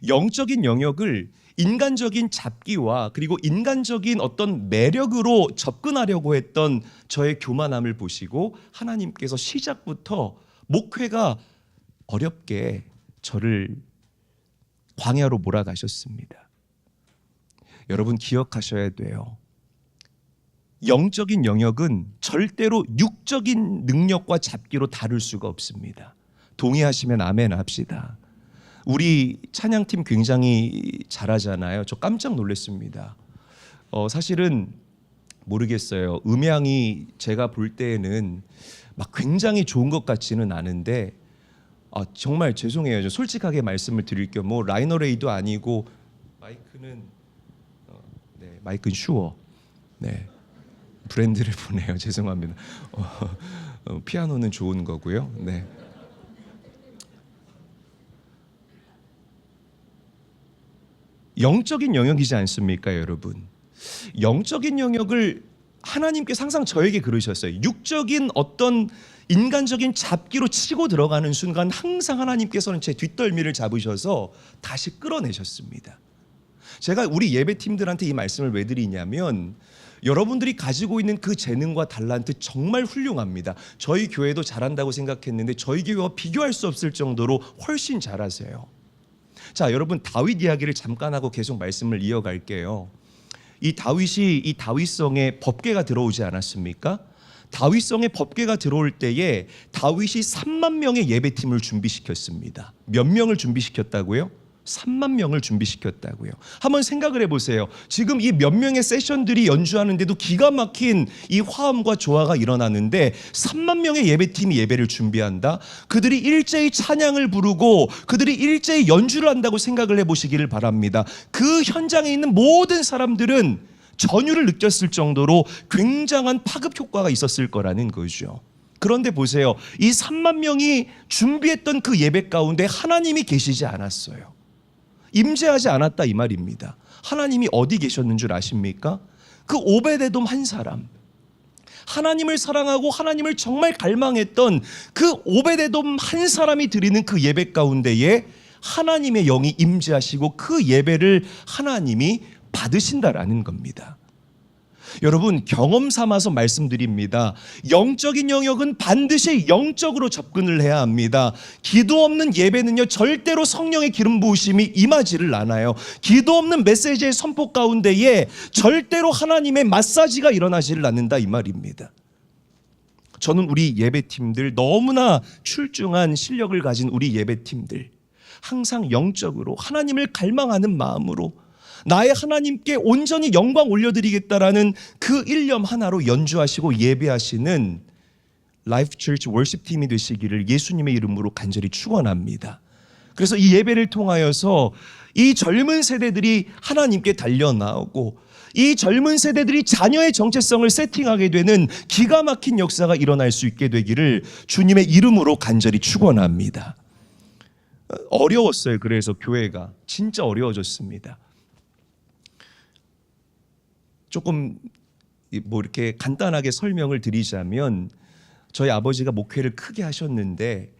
영적인 영역을 인간적인 잡기와 그리고 인간적인 어떤 매력으로 접근하려고 했던 저의 교만함을 보시고 하나님께서 시작부터 목회가 어렵게 저를 광야로 몰아가셨습니다. 여러분, 기억하셔야 돼요. 영적인 영역은 절대로 육적인 능력과 잡기로 다룰 수가 없습니다. 동의하시면 아멘 합시다. 우리 찬양팀 굉장히 잘하잖아요. 저 깜짝 놀랐습니다. 사실은 모르겠어요. 음향이 제가 볼 때에는 막 굉장히 좋은 것 같지는 않은데, 정말 죄송해요. 저 솔직하게 말씀을 드릴 겸 뭐 라이너레이도 아니고, 마이크는 마이크는 슈어. 네. 브랜드를 보내요. 죄송합니다. 피아노는 좋은 거고요. 네. 영적인 영역이지 않습니까, 여러분? 영적인 영역을 하나님께서 항상 저에게 그러셨어요. 육적인 어떤 인간적인 잡기로 치고 들어가는 순간 항상 하나님께서는 제 뒷덜미를 잡으셔서 다시 끌어내셨습니다. 제가 우리 예배팀들한테 이 말씀을 왜 드리냐면, 여러분들이 가지고 있는 그 재능과 달란트 정말 훌륭합니다. 저희 교회도 잘한다고 생각했는데 저희 교회와 비교할 수 없을 정도로 훨씬 잘하세요. 자, 여러분 다윗 이야기를 잠깐 하고 계속 말씀을 이어갈게요. 이 다윗이 이 다윗성에 법궤가 들어오지 않았습니까? 다윗성에 법궤가 들어올 때에 다윗이 3만 명의 예배팀을 준비시켰습니다. 몇 명을 준비시켰다고요? 3만 명을 준비시켰다고요. 한번 생각을 해보세요. 지금 이 몇 명의 세션들이 연주하는데도 기가 막힌 이 화음과 조화가 일어나는데 3만 명의 예배팀이 예배를 준비한다. 그들이 일제히 찬양을 부르고 그들이 일제히 연주를 한다고 생각을 해보시기를 바랍니다. 그 현장에 있는 모든 사람들은 전율을 느꼈을 정도로 굉장한 파급 효과가 있었을 거라는 거죠. 그런데 보세요. 이 3만 명이 준비했던 그 예배 가운데 하나님이 계시지 않았어요. 임재하지 않았다 이 말입니다. 하나님이 어디 계셨는 줄 아십니까? 그 오베데돔 한 사람, 하나님을 사랑하고 하나님을 정말 갈망했던 그 오베데돔 한 사람이 드리는 그 예배 가운데에 하나님의 영이 임재하시고 그 예배를 하나님이 받으신다라는 겁니다. 여러분, 경험 삼아서 말씀드립니다. 영적인 영역은 반드시 영적으로 접근을 해야 합니다. 기도 없는 예배는요, 절대로 성령의 기름 부으심이 임하지를 않아요. 기도 없는 메시지의 선포 가운데에 절대로 하나님의 마사지가 일어나지를 않는다 이 말입니다. 저는 우리 예배팀들, 너무나 출중한 실력을 가진 우리 예배팀들, 항상 영적으로 하나님을 갈망하는 마음으로 나의 하나님께 온전히 영광 올려드리겠다라는 그 일념 하나로 연주하시고 예배하시는 라이프 처치 월십 팀이 되시기를 예수님의 이름으로 간절히 축원합니다. 그래서 이 예배를 통하여서 이 젊은 세대들이 하나님께 달려나오고 이 젊은 세대들이 자녀의 정체성을 세팅하게 되는 기가 막힌 역사가 일어날 수 있게 되기를 주님의 이름으로 간절히 축원합니다. 어려웠어요. 그래서 교회가 진짜 어려워졌습니다. 조금 뭐 이렇게 간단하게 설명을 드리자면 저희 아버지가 목회를 크게 하셨는데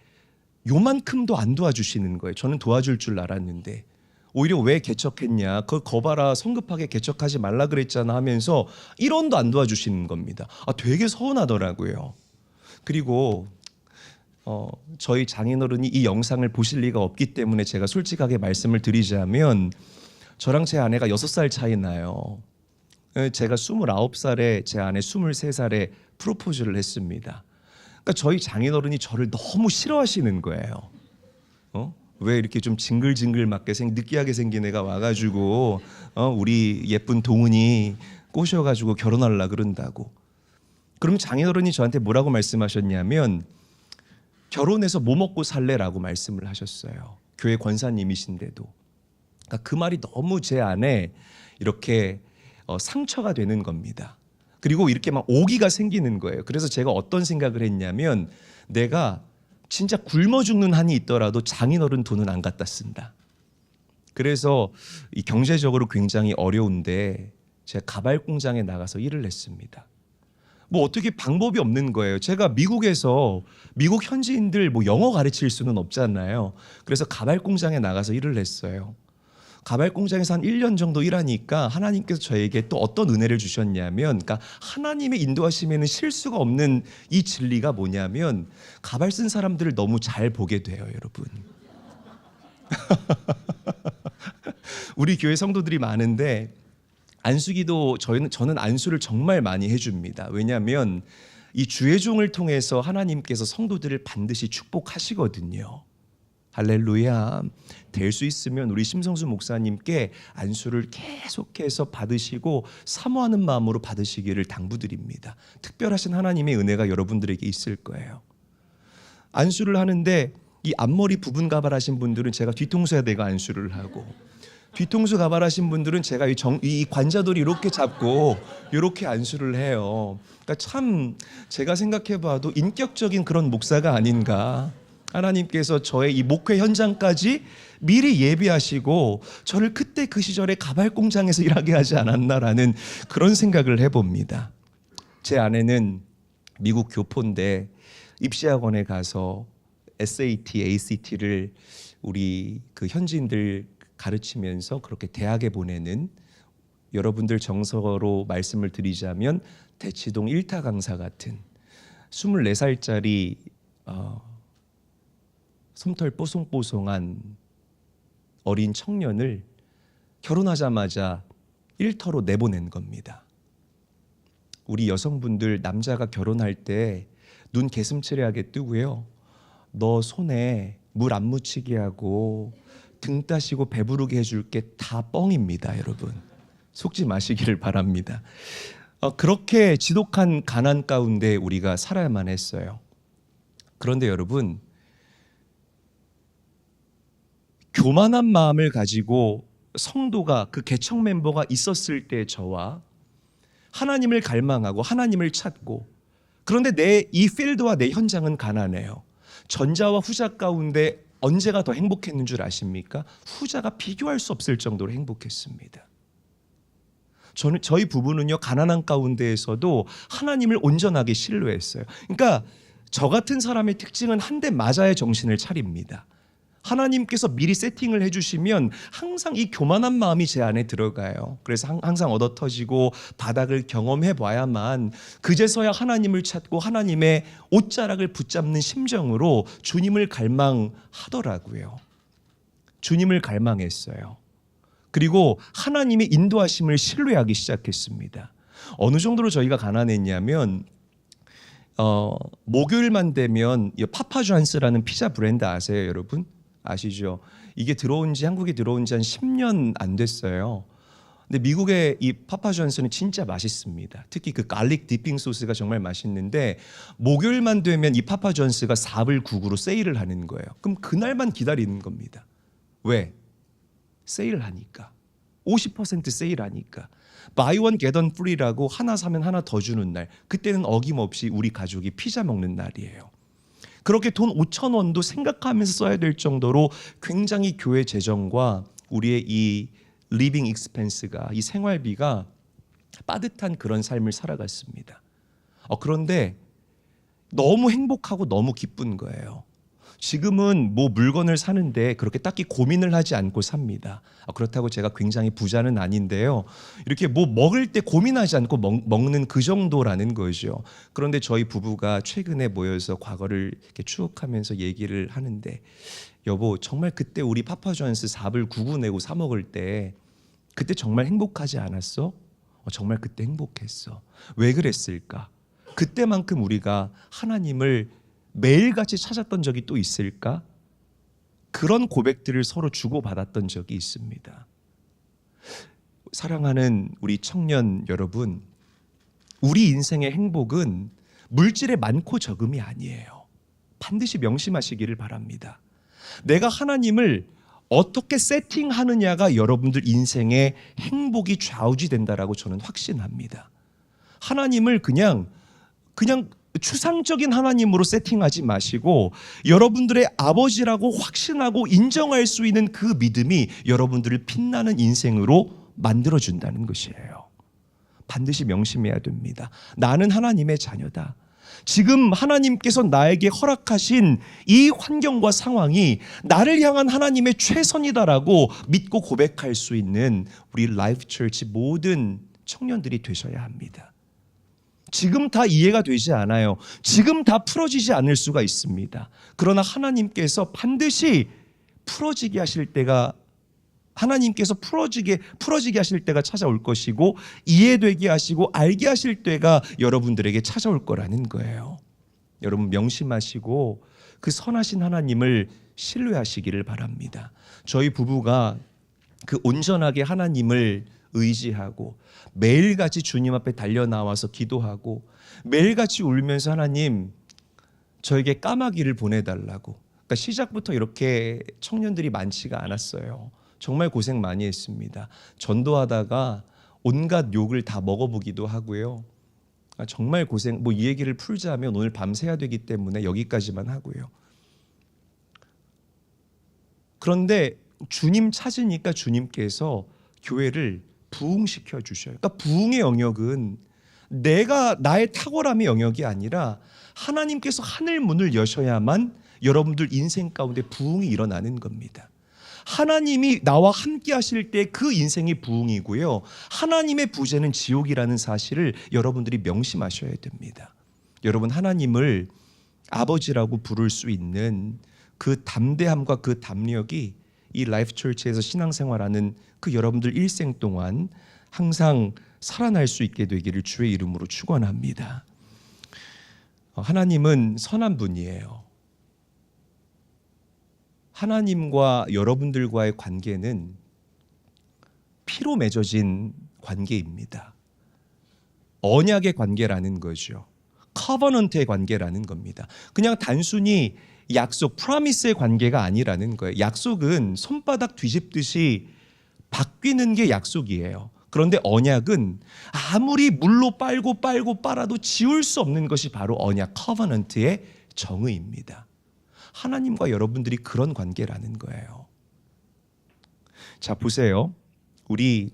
요만큼도 안 도와주시는 거예요. 저는 도와줄 줄 알았는데 오히려 왜 개척했냐, 그걸 거봐라, 성급하게 개척하지 말라 그랬잖아 하면서 1원도 안 도와주시는 겁니다. 되게 서운하더라고요. 그리고 저희 장인어른이 이 영상을 보실 리가 없기 때문에 제가 솔직하게 말씀을 드리자면 저랑 제 아내가 6살 차이 나요. 제가 29살에 제 아내 23살에 프로포즈를 했습니다. 그러니까 저희 장인어른이 저를 너무 싫어하시는 거예요. 왜 이렇게 좀 징글징글 맞게 느끼하게 생긴 애가 와가지고 우리 예쁜 동은이 꼬셔가지고 결혼하려 그런다고. 그럼 장인어른이 저한테 뭐라고 말씀하셨냐면 결혼해서 뭐 먹고 살래라고 말씀을 하셨어요. 교회 권사님이신데도. 그러니까 그 말이 너무 제 안에 이렇게 상처가 되는 겁니다. 그리고 이렇게 막 오기가 생기는 거예요. 그래서 제가 어떤 생각을 했냐면 내가 진짜 굶어 죽는 한이 있더라도 장인어른 돈은 안 갖다 쓴다. 그래서 이 경제적으로 굉장히 어려운데 제가 가발 공장에 나가서 일을 했습니다. 뭐 어떻게 방법이 없는 거예요. 제가 미국에서 미국 현지인들 뭐 영어 가르칠 수는 없잖아요. 그래서 가발 공장에 나가서 일을 했어요. 가발 공장에서 한 1년 정도 일하니까 하나님께서 저에게 또 어떤 은혜를 주셨냐면, 그러니까 하나님의 인도하심에는 실수가 없는 이 진리가 뭐냐면 가발 쓴 사람들을 너무 잘 보게 돼요, 여러분. 우리 교회 성도들이 많은데 안수기도 저는 안수를 정말 많이 해줍니다. 왜냐하면 이 주의 종을 통해서 하나님께서 성도들을 반드시 축복하시거든요. 할렐루야. 될 수 있으면 우리 심성수 목사님께 안수를 계속해서 받으시고 사모하는 마음으로 받으시기를 당부드립니다. 특별하신 하나님의 은혜가 여러분들에게 있을 거예요. 안수를 하는데 이 앞머리 부분 가발하신 분들은 제가 뒤통수에 대고 안수를 하고, 뒤통수 가발하신 분들은 제가 이 관자돌이 이렇게 잡고 이렇게 안수를 해요. 그러니까 참 제가 생각해봐도 인격적인 그런 목사가 아닌가. 하나님께서 저의 이 목회 현장까지 미리 예비하시고 저를 그때 그 시절에 가발 공장에서 일하게 하지 않았나라는 그런 생각을 해봅니다. 제 아내는 미국 교포인데 입시학원에 가서 SAT, ACT를 우리 그 현지인들 가르치면서 그렇게 대학에 보내는 여러분들 정서로 말씀을 드리자면 대치동 1타 강사 같은 24살짜리 솜털 뽀송뽀송한 어린 청년을 결혼하자마자 일터로 내보낸 겁니다. 우리 여성분들 남자가 결혼할 때 눈 개슴츠레하게 뜨고요. 너 손에 물 안 묻히게 하고 등 따시고 배부르게 해줄게 다 뻥입니다, 여러분. 속지 마시기를 바랍니다. 그렇게 지독한 가난 가운데 우리가 살아야만 했어요. 그런데 여러분, 교만한 마음을 가지고 성도가 그 개척 멤버가 있었을 때 저와 하나님을 갈망하고 하나님을 찾고, 그런데 내 이 필드와 내 현장은 가난해요. 전자와 후자 가운데 언제가 더 행복했는 줄 아십니까? 후자가 비교할 수 없을 정도로 행복했습니다. 저희 부부는요, 가난한 가운데에서도 하나님을 온전하게 신뢰했어요. 그러니까 저 같은 사람의 특징은 한 대 맞아야 정신을 차립니다. 하나님께서 미리 세팅을 해주시면 항상 이 교만한 마음이 제 안에 들어가요. 그래서 항상 얻어터지고 바닥을 경험해 봐야만 그제서야 하나님을 찾고 하나님의 옷자락을 붙잡는 심정으로 주님을 갈망하더라고요. 주님을 갈망했어요. 그리고 하나님의 인도하심을 신뢰하기 시작했습니다. 어느 정도로 저희가 가난했냐면 목요일만 되면 파파존스라는 피자 브랜드 아세요, 여러분? 아시죠? 이게 한국에 들어온 지 한 10년 안 됐어요. 근데 미국의 이 파파존스는 진짜 맛있습니다. 특히 그 갈릭 디핑 소스가 정말 맛있는데 목요일만 되면 이 파파존스가 4불 99로 세일을 하는 거예요. 그럼 그날만 기다리는 겁니다. 왜? 세일하니까. 50% 세일하니까. Buy one get one free라고 하나 사면 하나 더 주는 날. 그때는 어김없이 우리 가족이 피자 먹는 날이에요. 그렇게 돈 5,000원도 생각하면서 써야 될 정도로 굉장히 교회 재정과 우리의 이 리빙 익스펜스가, 이 생활비가 빠듯한 그런 삶을 살아갔습니다. 그런데 너무 행복하고 너무 기쁜 거예요. 지금은 뭐 물건을 사는데 그렇게 딱히 고민을 하지 않고 삽니다. 그렇다고 제가 굉장히 부자는 아닌데요. 이렇게 뭐 먹을 때 고민하지 않고 먹는 그 정도라는 거죠. 그런데 저희 부부가 최근에 모여서 과거를 이렇게 추억하면서 얘기를 하는데, 여보, 정말 그때 우리 파파존스 4불 99 내고 사 먹을 때 그때 정말 행복하지 않았어? 정말 그때 행복했어. 왜 그랬을까? 그때만큼 우리가 하나님을 매일같이 찾았던 적이 또 있을까? 그런 고백들을 서로 주고받았던 적이 있습니다. 사랑하는 우리 청년 여러분, 우리 인생의 행복은 물질의 많고 적음이 아니에요. 반드시 명심하시기를 바랍니다. 내가 하나님을 어떻게 세팅하느냐가 여러분들 인생의 행복이 좌우지된다라고 저는 확신합니다. 하나님을 그냥 추상적인 하나님으로 세팅하지 마시고 여러분들의 아버지라고 확신하고 인정할 수 있는 그 믿음이 여러분들을 빛나는 인생으로 만들어준다는 것이에요. 반드시 명심해야 됩니다. 나는 하나님의 자녀다. 지금 하나님께서 나에게 허락하신 이 환경과 상황이 나를 향한 하나님의 최선이다라고 믿고 고백할 수 있는 우리 라이프 처치 모든 청년들이 되셔야 합니다. 지금 다 이해가 되지 않아요. 지금 다 풀어지지 않을 수가 있습니다. 그러나 하나님께서 반드시 풀어지게 하실 때가, 하나님께서 풀어지게 하실 때가 찾아올 것이고, 이해되게 하시고 알게 하실 때가 여러분들에게 찾아올 거라는 거예요. 여러분 명심하시고 그 선하신 하나님을 신뢰하시기를 바랍니다. 저희 부부가 그 온전하게 하나님을 의지하고 매일같이 주님 앞에 달려나와서 기도하고 매일같이 울면서 하나님, 저에게 까마귀를 보내달라고. 그러니까 시작부터 이렇게 청년들이 많지가 않았어요. 정말 고생 많이 했습니다. 전도하다가 온갖 욕을 다 먹어보기도 하고요. 정말 고생, 이 얘기를 풀자면 오늘 밤새야 되기 때문에 여기까지만 하고요. 그런데 주님 찾으니까 주님께서 교회를 부흥시켜 주셔요. 그러니까 부흥의 영역은 나의 탁월함의 영역이 아니라 하나님께서 하늘 문을 여셔야만 여러분들 인생 가운데 부흥이 일어나는 겁니다. 하나님이 나와 함께 하실 때 그 인생이 부흥이고요. 하나님의 부재는 지옥이라는 사실을 여러분들이 명심하셔야 됩니다. 여러분, 하나님을 아버지라고 부를 수 있는 그 담대함과 그 담력이 이 라이프 철치에서 신앙생활하는 그 여러분들 일생 동안 항상 살아날 수 있게 되기를 주의 이름으로 축원합니다. 하나님은 선한 분이에요. 하나님과 여러분들과의 관계는 피로 맺어진 관계입니다. 언약의 관계라는 거죠. 커버넌트의 관계라는 겁니다. 그냥 단순히 약속, 프라미스의 관계가 아니라는 거예요. 약속은 손바닥 뒤집듯이 바뀌는 게 약속이에요. 그런데 언약은 아무리 물로 빨고 빨아도 지울 수 없는 것이 바로 언약, 커버넌트의 정의입니다. 하나님과 여러분들이 그런 관계라는 거예요. 자, 보세요. 우리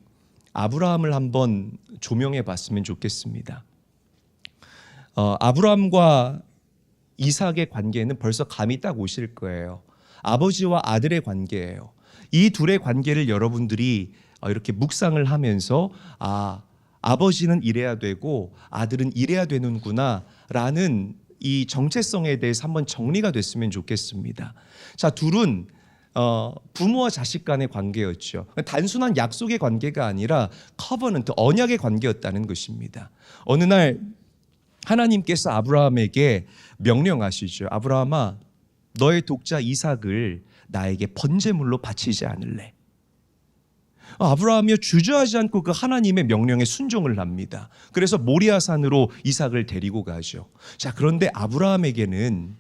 아브라함을 한번 조명해 봤으면 좋겠습니다. 아브라함과 이삭의 관계는 벌써 감이 딱 오실 거예요. 아버지와 아들의 관계예요. 이 둘의 관계를 여러분들이 이렇게 묵상을 하면서 아버지는 이래야 되고 아들은 이래야 되는구나 라는 이 정체성에 대해서 한번 정리가 됐으면 좋겠습니다. 자, 둘은 부모와 자식 간의 관계였죠. 단순한 약속의 관계가 아니라 커버넌트, 언약의 관계였다는 것입니다. 어느 날 하나님께서 아브라함에게 명령하시죠. 아브라함아, 너의 독자 이삭을 나에게 번제물로 바치지 않을래? 아브라함이 주저하지 않고 그 하나님의 명령에 순종을 합니다. 그래서 모리아산으로 이삭을 데리고 가죠. 자, 그런데 아브라함에게는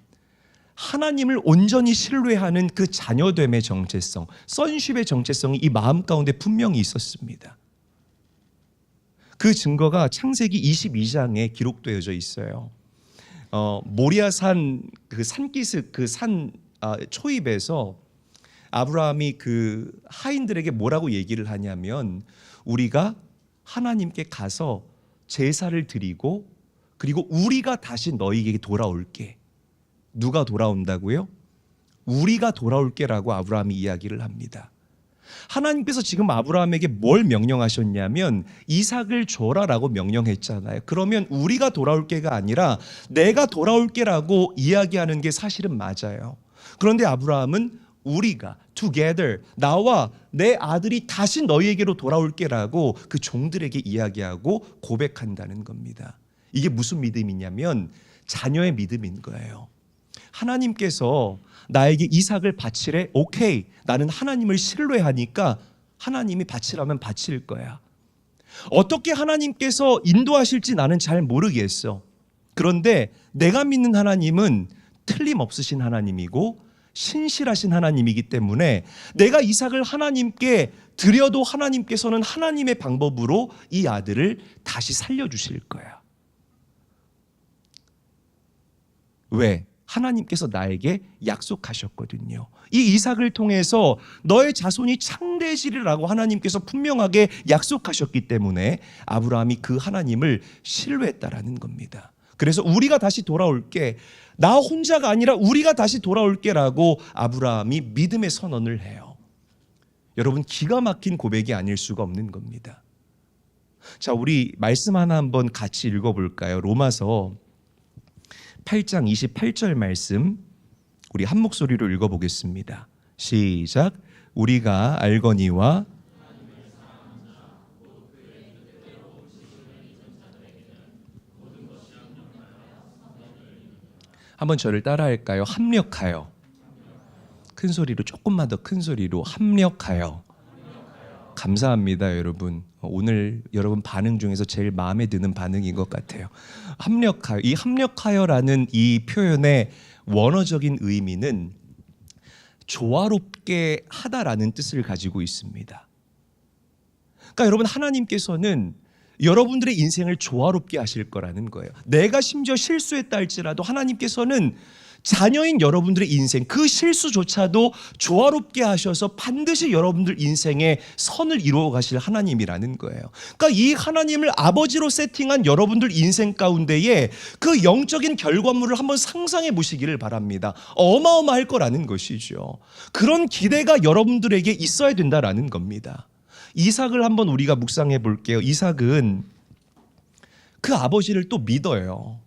하나님을 온전히 신뢰하는 그 자녀됨의 정체성, 선십의 정체성이 이 마음 가운데 분명히 있었습니다. 그 증거가 창세기 22장에 기록되어져 있어요. 모리아산 그 산기슭 그 산 초입에서 아브라함이 그 하인들에게 뭐라고 얘기를 하냐면 우리가 하나님께 가서 제사를 드리고 그리고 우리가 다시 너희에게 돌아올게. 누가 돌아온다고요? 우리가 돌아올게라고 아브라함이 이야기를 합니다. 하나님께서 지금 아브라함에게 뭘 명령하셨냐면 이삭을 줘라라고 명령했잖아요. 그러면 우리가 돌아올게가 아니라 내가 돌아올게라고 이야기하는 게 사실은 맞아요. 그런데 아브라함은 우리가 together 나와 내 아들이 다시 너희에게로 돌아올게라고 그 종들에게 이야기하고 고백한다는 겁니다. 이게 무슨 믿음이냐면 자녀의 믿음인 거예요. 하나님께서 나에게 이삭을 바치래. 오케이, 나는 하나님을 신뢰하니까 하나님이 바치라면 바칠 거야. 어떻게 하나님께서 인도하실지 나는 잘 모르겠어. 그런데 내가 믿는 하나님은 틀림없으신 하나님이고 신실하신 하나님이기 때문에 내가 이삭을 하나님께 드려도 하나님께서는 하나님의 방법으로 이 아들을 다시 살려주실 거야. 왜? 하나님께서 나에게 약속하셨거든요. 이 이삭을 통해서 너의 자손이 창대해지리라고 하나님께서 분명하게 약속하셨기 때문에 아브라함이 그 하나님을 신뢰했다라는 겁니다. 그래서 우리가 다시 돌아올게, 나 혼자가 아니라 우리가 다시 돌아올게라고 아브라함이 믿음의 선언을 해요. 여러분, 기가 막힌 고백이 아닐 수가 없는 겁니다. 자, 우리 말씀 하나 한번 같이 읽어볼까요? 로마서 8장 28절 말씀 우리 한 목소리로 읽어보겠습니다. 시작. 우리가 알거니와 한번 저를 따라할까요? 합력하여. 큰 소리로, 조금만 더 큰 소리로 합력하여. 감사합니다, 여러분. 오늘 여러분 반응 중에서 제일 마음에 드는 반응인 것 같아요. 합력하여. 이 합력하여라는 이 표현의 원어적인 의미는 조화롭게 하다라는 뜻을 가지고 있습니다. 그러니까 여러분, 하나님께서는 여러분들의 인생을 조화롭게 하실 거라는 거예요. 내가 심지어 실수했다 할지라도 하나님께서는 자녀인 여러분들의 인생, 그 실수조차도 조화롭게 하셔서 반드시 여러분들 인생에 선을 이루어 가실 하나님이라는 거예요. 그러니까 이 하나님을 아버지로 세팅한 여러분들 인생 가운데에 그 영적인 결과물을 한번 상상해 보시기를 바랍니다. 어마어마할 거라는 것이죠. 그런 기대가 여러분들에게 있어야 된다라는 겁니다. 이삭을 한번 우리가 묵상해 볼게요. 이삭은 그 아버지를 또 믿어요.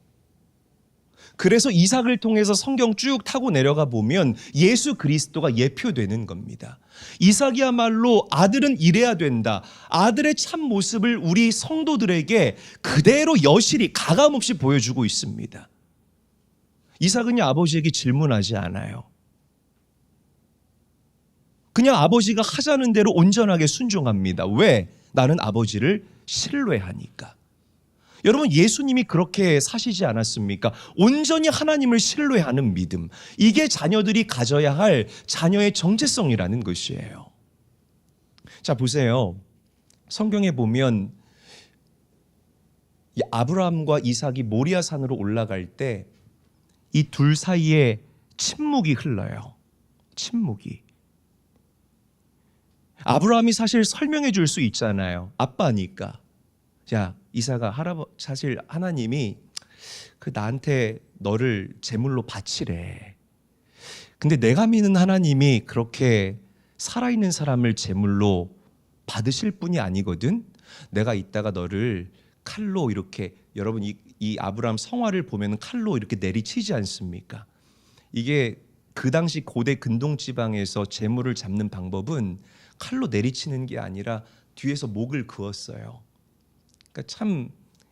그래서 이삭을 통해서 성경 쭉 타고 내려가 보면 예수 그리스도가 예표되는 겁니다. 이삭이야말로 아들은 이래야 된다. 아들의 참 모습을 우리 성도들에게 그대로 여실히 가감없이 보여주고 있습니다. 이삭은요, 아버지에게 질문하지 않아요. 그냥 아버지가 하자는 대로 온전하게 순종합니다. 왜? 나는 아버지를 신뢰하니까. 여러분, 예수님이 그렇게 사시지 않았습니까? 온전히 하나님을 신뢰하는 믿음. 이게 자녀들이 가져야 할 자녀의 정체성이라는 것이에요. 자, 보세요. 성경에 보면 이 아브라함과 이삭이 모리아 산으로 올라갈 때 이 둘 사이에 침묵이 흘러요. 침묵이. 아브라함이 사실 설명해 줄 수 있잖아요. 아빠니까. 야, 이삭아, 사실 하나님이 나한테 너를 제물로 바치래. 근데 내가 믿는 하나님이 그렇게 살아있는 사람을 제물로 받으실 분이 아니거든. 내가 이따가 너를 칼로 이렇게, 여러분 이 아브라함 성화를 보면 칼로 이렇게 내리치지 않습니까? 이게 그 당시 고대 근동 지방에서 제물을 잡는 방법은 칼로 내리치는 게 아니라 뒤에서 목을 그었어요. 그러니까 참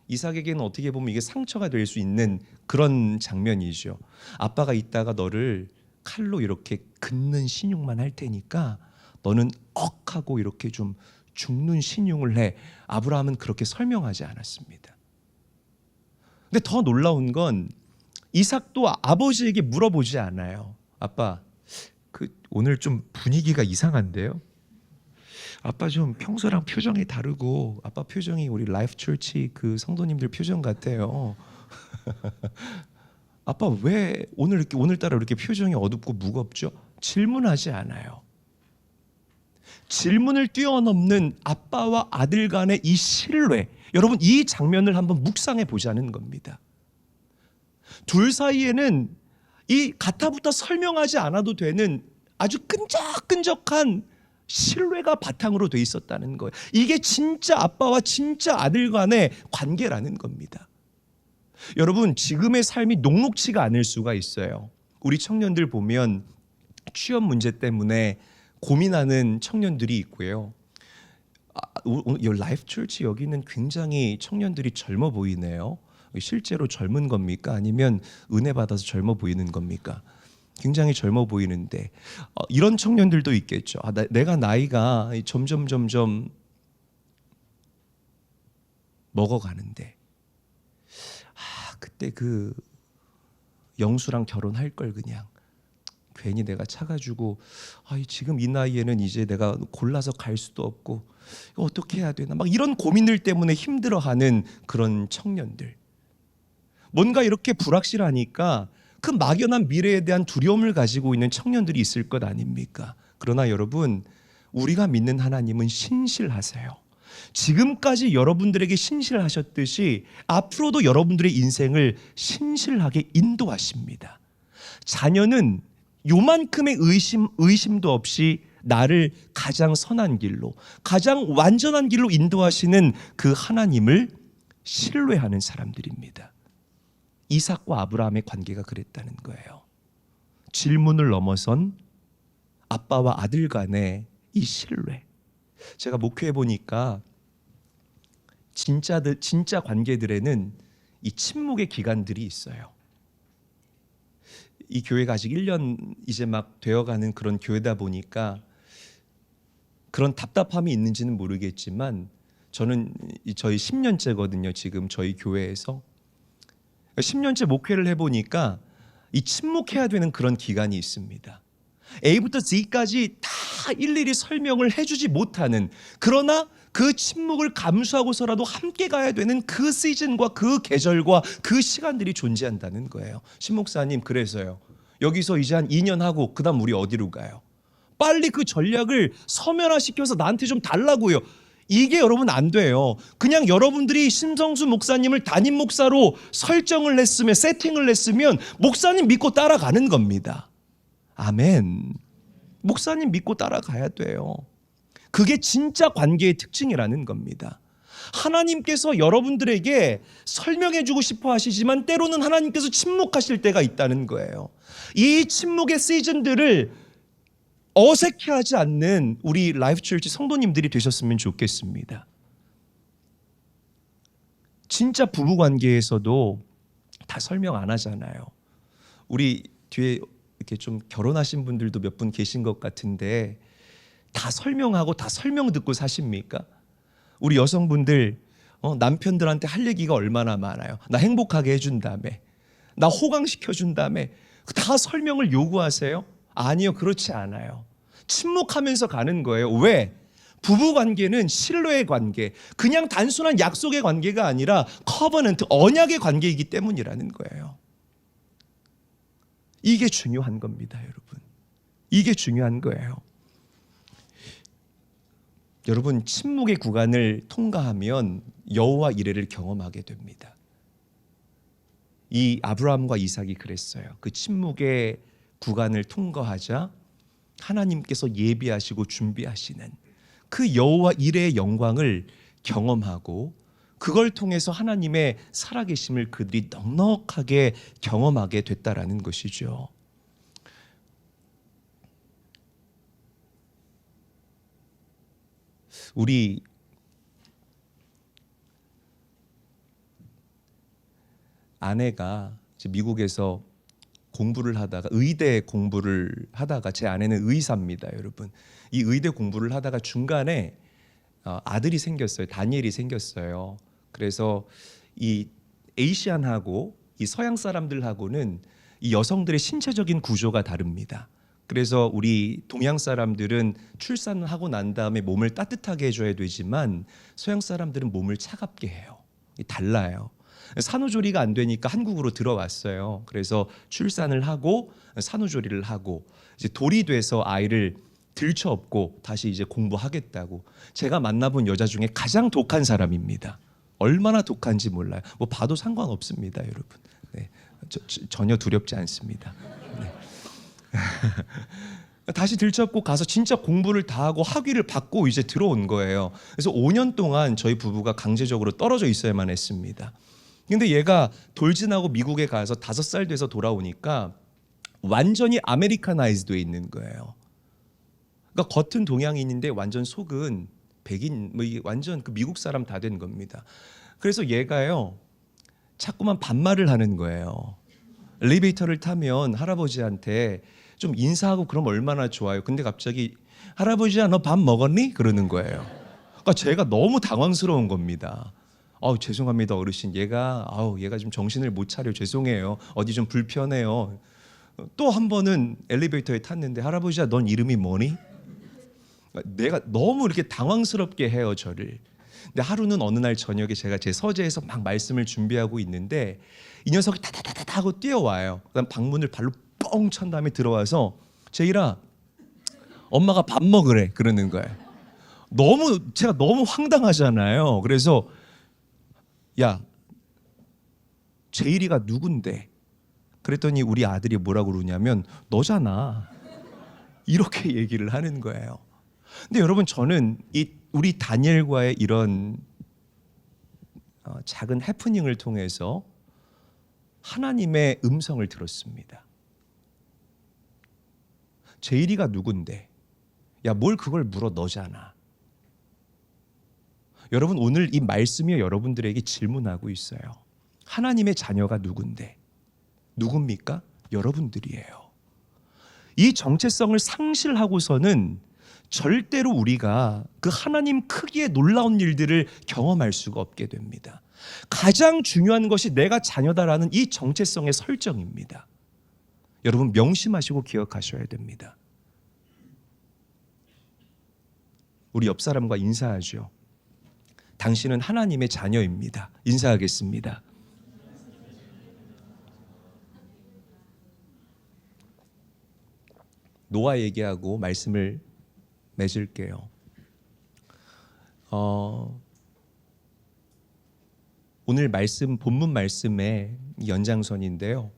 이삭에게는 어떻게 보면 이게 상처가 될 수 있는 그런 장면이죠. 아빠가 이따가 너를 칼로 이렇게 긋는 신용만 할 테니까 너는 억 하고 이렇게 좀 죽는 신용을 해. 아브라함은 그렇게 설명하지 않았습니다. 근데 더 놀라운 건 이삭도 아버지에게 물어보지 않아요. 아빠, 오늘 좀 분위기가 이상한데요? 아빠 좀 평소랑 표정이 다르고 아빠 표정이 우리 라이프 처치 그 성도님들 표정 같아요. 아빠 왜 오늘따라 이렇게 표정이 어둡고 무겁죠? 질문하지 않아요. 질문을 뛰어넘는 아빠와 아들 간의 이 신뢰, 여러분 이 장면을 한번 묵상해 보자는 겁니다. 둘 사이에는 이 가타부타 설명하지 않아도 되는 아주 끈적끈적한 신뢰가 바탕으로 돼 있었다는 거예요. 이게 진짜 아빠와 진짜 아들 간의 관계라는 겁니다. 여러분, 지금의 삶이 녹록치가 않을 수가 있어요. 우리 청년들 보면 취업 문제 때문에 고민하는 청년들이 있고요. 오늘 라이프 처치 여기는 굉장히 청년들이 젊어 보이네요. 실제로 젊은 겁니까? 아니면 은혜 받아서 젊어 보이는 겁니까? 굉장히 젊어 보이는데 이런 청년들도 있겠죠. 내가 나이가 점점 먹어가는데 그때 그 영수랑 결혼할 걸 그냥 괜히 내가 차가지고 지금 이 나이에는 이제 내가 골라서 갈 수도 없고 이거 어떻게 해야 되나 막 이런 고민들 때문에 힘들어하는 그런 청년들. 뭔가 이렇게 불확실하니까 그 막연한 미래에 대한 두려움을 가지고 있는 청년들이 있을 것 아닙니까? 그러나 여러분, 우리가 믿는 하나님은 신실하세요. 지금까지 여러분들에게 신실하셨듯이 앞으로도 여러분들의 인생을 신실하게 인도하십니다. 자녀는 요만큼의 의심도 없이 나를 가장 선한 길로, 가장 완전한 길로 인도하시는 그 하나님을 신뢰하는 사람들입니다. 이삭과 아브라함의 관계가 그랬다는 거예요. 질문을 넘어선 아빠와 아들 간의 이 신뢰. 제가 목회해 보니까 진짜 관계들에는 이 침묵의 기간들이 있어요. 이 교회가 아직 1년 이제 막 되어가는 그런 교회다 보니까 그런 답답함이 있는지는 모르겠지만 저는 저희 10년째거든요. 지금 저희 교회에서 10년째 목회를 해보니까 이 침묵해야 되는 그런 기간이 있습니다. A부터 Z까지 다 일일이 설명을 해주지 못하는, 그러나 그 침묵을 감수하고서라도 함께 가야 되는 그 시즌과 그 계절과 그 시간들이 존재한다는 거예요. 신 목사님, 그래서요. 여기서 이제 한 2년 하고 그다음 우리 어디로 가요? 빨리 그 전략을 서면화시켜서 나한테 좀 달라고요. 이게 여러분 안 돼요. 그냥 여러분들이 심성수 목사님을 담임 목사로 설정을 했으면, 세팅을 했으면 목사님 믿고 따라가는 겁니다. 아멘. 목사님 믿고 따라가야 돼요. 그게 진짜 관계의 특징이라는 겁니다. 하나님께서 여러분들에게 설명해주고 싶어 하시지만 때로는 하나님께서 침묵하실 때가 있다는 거예요. 이 침묵의 시즌들을 어색해하지 않는 우리 라이프처치 성도님들이 되셨으면 좋겠습니다. 진짜 부부관계에서도 다 설명 안 하잖아요. 우리 뒤에 이렇게 좀 결혼하신 분들도 몇 분 계신 것 같은데 다 설명하고 다 설명 듣고 사십니까? 우리 여성분들 남편들한테 할 얘기가 얼마나 많아요. 나 행복하게 해준 다음에, 나 호강시켜준 다음에 다 설명을 요구하세요? 아니요, 그렇지 않아요. 침묵하면서 가는 거예요. 왜? 부부관계는 신뢰의 관계, 그냥 단순한 약속의 관계가 아니라 커버넌트, 언약의 관계이기 때문이라는 거예요. 이게 중요한 겁니다, 여러분. 이게 중요한 거예요. 여러분, 침묵의 구간을 통과하면 여호와 이레를 경험하게 됩니다. 이 아브라함과 이삭이 그랬어요. 그 침묵의 구간을 통과하자 하나님께서 예비하시고 준비하시는 그 여호와 이레의 영광을 경험하고 그걸 통해서 하나님의 살아계심을 그들이 넉넉하게 경험하게 됐다라는 것이죠. 우리 아내가 미국에서 공부를 하다가, 의대 공부를 하다가, 제 아내는 의사입니다, 여러분. 이 의대 공부를 하다가 중간에 아들이 생겼어요. 다니엘이 생겼어요. 그래서 이 에이시안하고 이 서양 사람들하고는 이 여성들의 신체적인 구조가 다릅니다. 그래서 우리 동양 사람들은 출산을 하고 난 다음에 몸을 따뜻하게 해줘야 되지만 서양 사람들은 몸을 차갑게 해요. 달라요. 산후조리가 안 되니까 한국으로 들어왔어요. 그래서 출산을 하고 산후조리를 하고 이제 돌이 돼서 아이를 들쳐업고 다시 이제 공부하겠다고. 제가 만나본 여자 중에 가장 독한 사람입니다. 얼마나 독한지 몰라요. 뭐 봐도 상관없습니다, 여러분. 네, 전혀 두렵지 않습니다. 네. 다시 들쳐업고 가서 진짜 공부를 다 하고 학위를 받고 이제 들어온 거예요. 그래서 5년 동안 저희 부부가 강제적으로 떨어져 있어야만 했습니다. 근데 얘가 돌진하고 미국에 가서 5살 돼서 돌아오니까 완전히 아메리카나이즈 돼 있는 거예요. 그러니까 겉은 동양인인데 완전 속은 백인, 뭐 완전 그 미국 사람 다 된 겁니다. 그래서 얘가요 자꾸만 반말을 하는 거예요. 엘리베이터를 타면 할아버지한테 좀 인사하고 그럼 얼마나 좋아요. 근데 갑자기 할아버지야 너 밥 먹었니? 그러는 거예요. 그러니까 제가 너무 당황스러운 겁니다. 죄송합니다 어르신. 얘가 좀 정신을 못 차려. 죄송해요. 어디 좀 불편해요. 또 한 번은 엘리베이터에 탔는데 할아버지야 넌 이름이 뭐니? 내가 너무 이렇게 당황스럽게 해요 저를. 근데 하루는 어느 날 저녁에 제가 제 서재에서 막 말씀을 준비하고 있는데 이 녀석이 타타타타 하고 뛰어와요. 그다음 방문을 발로 뻥 찬 다음에 들어와서 제일아 엄마가 밥 먹으래 그러는 거예요. 제가 너무 황당하잖아요. 그래서 야 제일이가 누군데? 그랬더니 우리 아들이 뭐라고 그러냐면 너잖아. 이렇게 얘기를 하는 거예요. 근데 여러분 저는 우리 다니엘과의 이런 작은 해프닝을 통해서 하나님의 음성을 들었습니다. 제일이가 누군데? 야, 뭘 그걸 물어? 너잖아. 여러분 오늘 이 말씀이 여러분들에게 질문하고 있어요. 하나님의 자녀가 누군데? 누굽니까? 여러분들이에요. 이 정체성을 상실하고서는 절대로 우리가 그 하나님 크기의 놀라운 일들을 경험할 수가 없게 됩니다. 가장 중요한 것이 내가 자녀다라는 이 정체성의 설정입니다. 여러분 명심하시고 기억하셔야 됩니다. 우리 옆 사람과 인사하죠. 당신은 하나님의 자녀입니다. 인사하겠습니다. 노아 얘기하고 말씀을 맺을게요. 오늘 말씀 본문 말씀의 연장선인데요.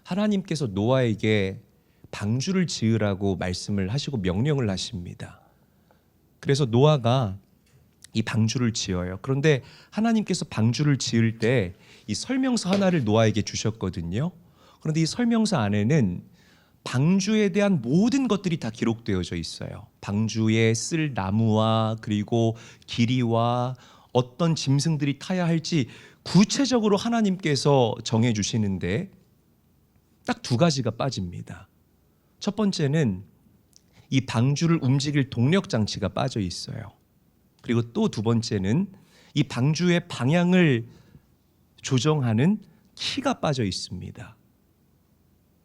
하나님께서 노아에게 방주를 지으라고 말씀을 하시고 명령을 하십니다. 그래서 노아가 이 방주를 지어요. 그런데 하나님께서 방주를 지을 때 이 설명서 하나를 노아에게 주셨거든요. 그런데 이 설명서 안에는 방주에 대한 모든 것들이 다 기록되어져 있어요. 방주에 쓸 나무와 그리고 길이와 어떤 짐승들이 타야 할지 구체적으로 하나님께서 정해 주시는데 딱 두 가지가 빠집니다. 첫 번째는 이 방주를 움직일 동력 장치가 빠져 있어요. 그리고 또 두 번째는 이 방주의 방향을 조정하는 키가 빠져 있습니다.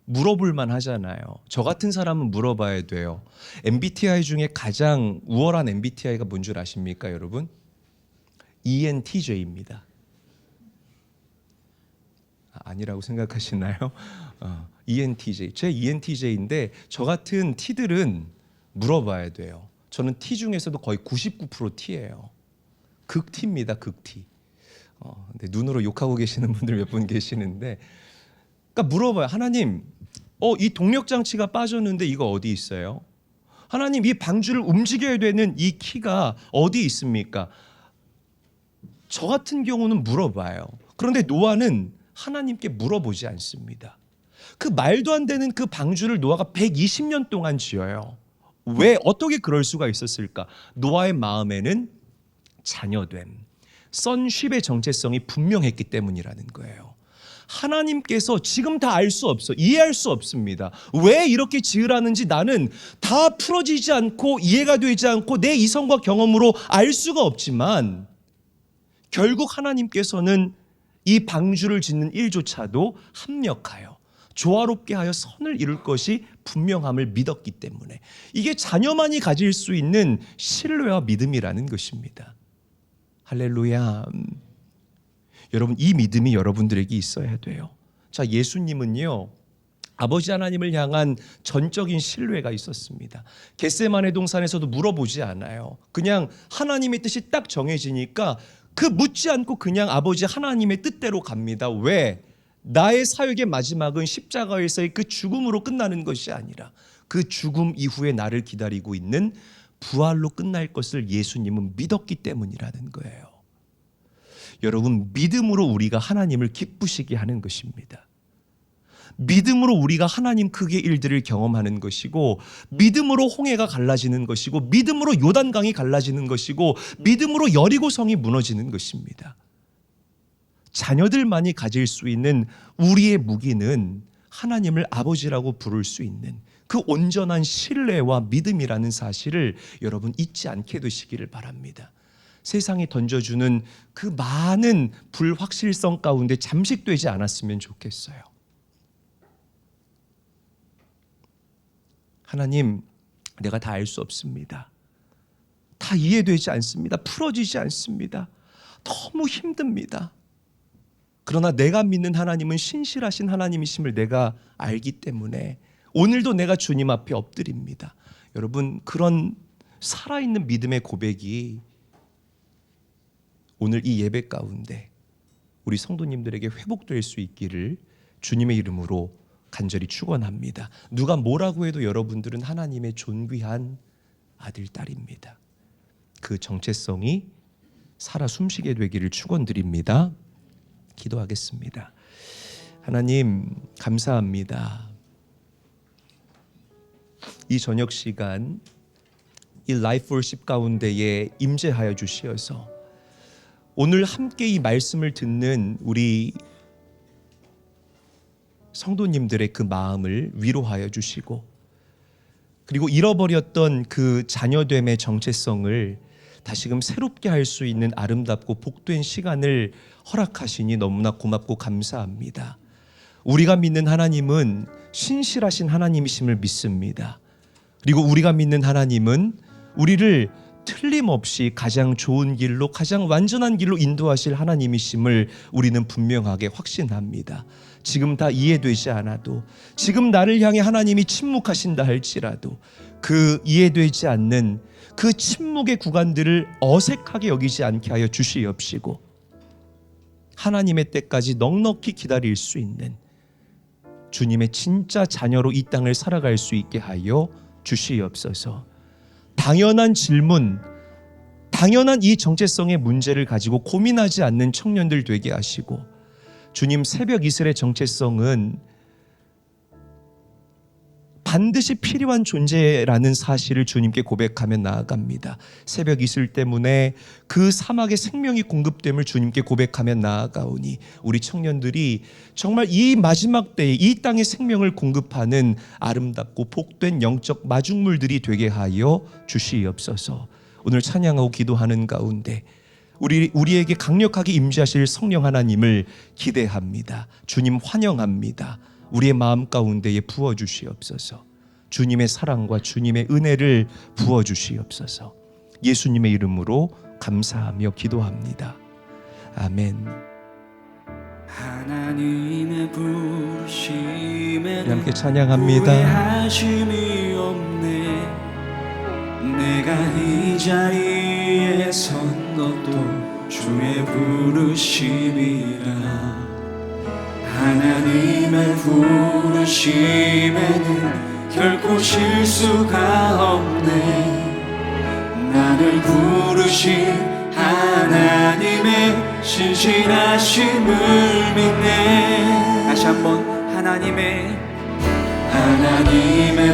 물어볼만 하잖아요. 저 같은 사람은 물어봐야 돼요. MBTI 중에 가장 우월한 MBTI가 뭔 줄 아십니까, 여러분? ENTJ입니다. 아니라고 생각하시나요? ENTJ. 제 ENTJ인데 저 같은 T들은 물어봐야 돼요. 저는 T 중에서도 거의 99% T예요. 극 T입니다. 극 T. 근데 눈으로 욕하고 계시는 분들 몇 분 계시는데, 그러니까 물어봐요. 하나님, 이 동력 장치가 빠졌는데 이거 어디 있어요? 하나님, 이 방주를 움직여야 되는 이 키가 어디 있습니까? 저 같은 경우는 물어봐요. 그런데 노아는 하나님께 물어보지 않습니다. 그 말도 안 되는 그 방주를 노아가 120년 동안 지어요. 왜 어떻게 그럴 수가 있었을까? 노아의 마음에는 자녀됨, sonship의 정체성이 분명했기 때문이라는 거예요. 하나님께서 지금 다 알 수 없어, 이해할 수 없습니다. 왜 이렇게 지으라는지 나는 다 풀어지지 않고 이해가 되지 않고 내 이성과 경험으로 알 수가 없지만 결국 하나님께서는 이 방주를 짓는 일조차도 합력하여 조화롭게 하여 선을 이룰 것이 분명함을 믿었기 때문에 이게 자녀만이 가질 수 있는 신뢰와 믿음이라는 것입니다. 할렐루야. 여러분, 이 믿음이 여러분들에게 있어야 돼요. 자, 예수님은요, 아버지 하나님을 향한 전적인 신뢰가 있었습니다. 겟세마네 동산에서도 물어보지 않아요. 그냥 하나님의 뜻이 딱 정해지니까 그 묻지 않고 그냥 아버지 하나님의 뜻대로 갑니다. 왜? 나의 사역의 마지막은 십자가에서의 그 죽음으로 끝나는 것이 아니라 그 죽음 이후에 나를 기다리고 있는 부활로 끝날 것을 예수님은 믿었기 때문이라는 거예요. 여러분, 믿음으로 우리가 하나님을 기쁘시게 하는 것입니다. 믿음으로 우리가 하나님 크기의 일들을 경험하는 것이고, 믿음으로 홍해가 갈라지는 것이고, 믿음으로 요단강이 갈라지는 것이고, 믿음으로 여리고성이 무너지는 것입니다. 자녀들만이 가질 수 있는 우리의 무기는 하나님을 아버지라고 부를 수 있는 그 온전한 신뢰와 믿음이라는 사실을 여러분 잊지 않게 되시기를 바랍니다. 세상이 던져주는 그 많은 불확실성 가운데 잠식되지 않았으면 좋겠어요. 하나님, 내가 다 알 수 없습니다. 다 이해되지 않습니다. 풀어지지 않습니다. 너무 힘듭니다. 그러나 내가 믿는 하나님은 신실하신 하나님이심을 내가 알기 때문에 오늘도 내가 주님 앞에 엎드립니다. 여러분, 그런 살아있는 믿음의 고백이 오늘 이 예배 가운데 우리 성도님들에게 회복될 수 있기를 주님의 이름으로 간절히 축원합니다. 누가 뭐라고 해도 여러분들은 하나님의 존귀한 아들, 딸입니다. 그 정체성이 살아 숨쉬게 되기를 축원드립니다. 기도하겠습니다. 하나님, 감사합니다. 이 저녁 시간 이 라이프 월십 가운데에 임재하여 주시어서 오늘 함께 이 말씀을 듣는 우리 성도님들의 그 마음을 위로하여 주시고, 그리고 잃어버렸던 그 자녀됨의 정체성을 다시금 새롭게 할 수 있는 아름답고 복된 시간을 허락하시니 너무나 고맙고 감사합니다. 우리가 믿는 하나님은 신실하신 하나님이심을 믿습니다. 그리고 우리가 믿는 하나님은 우리를 틀림없이 가장 좋은 길로, 가장 완전한 길로 인도하실 하나님이심을 우리는 분명하게 확신합니다. 지금 다 이해되지 않아도, 지금 나를 향해 하나님이 침묵하신다 할지라도 그 이해되지 않는 그 침묵의 구간들을 어색하게 여기지 않게 하여 주시옵시고, 하나님의 때까지 넉넉히 기다릴 수 있는 주님의 진짜 자녀로 이 땅을 살아갈 수 있게 하여 주시옵소서. 당연한 질문, 당연한 이 정체성의 문제를 가지고 고민하지 않는 청년들 되게 하시고, 주님, 새벽 이슬의 정체성은 반드시 필요한 존재라는 사실을 주님께 고백하며 나아갑니다. 새벽 이슬 때문에 그 사막의 생명이 공급됨을 주님께 고백하며 나아가오니, 우리 청년들이 정말 이 마지막 때에 이 땅의 생명을 공급하는 아름답고 복된 영적 마중물들이 되게 하여 주시옵소서. 오늘 찬양하고 기도하는 가운데 우리에게 강력하게 임재하실 성령 하나님을 기대합니다. 주님 환영합니다. 우리의 마음 가운데에 부어주시옵소서. 주님의 사랑과 주님의 은혜를 부어주시옵소서. 예수님의 이름으로 감사하며 기도합니다. 아멘. 하나님의 부르심에는 함께 찬양합니다. 후회하심이 없네. 내가 이 자리에 선 것도 주의 부르심이라. 하나님의 부르심에는 결코 실수가 없네. 나를 부르신 하나님의 신실하심을 믿네. 다시 한번 하나님의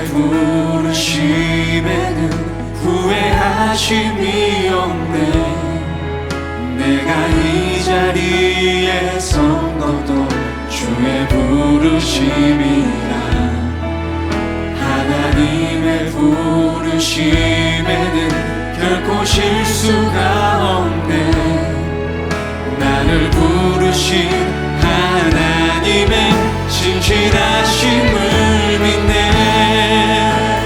부르심에는 후회하심이 없네. 내가 이 자리에 선 것도 주의 부르심이라. 하나님의 부르심에는 결코 실수가 없네. 나를 부르신 하나님의 신실하심을 믿네.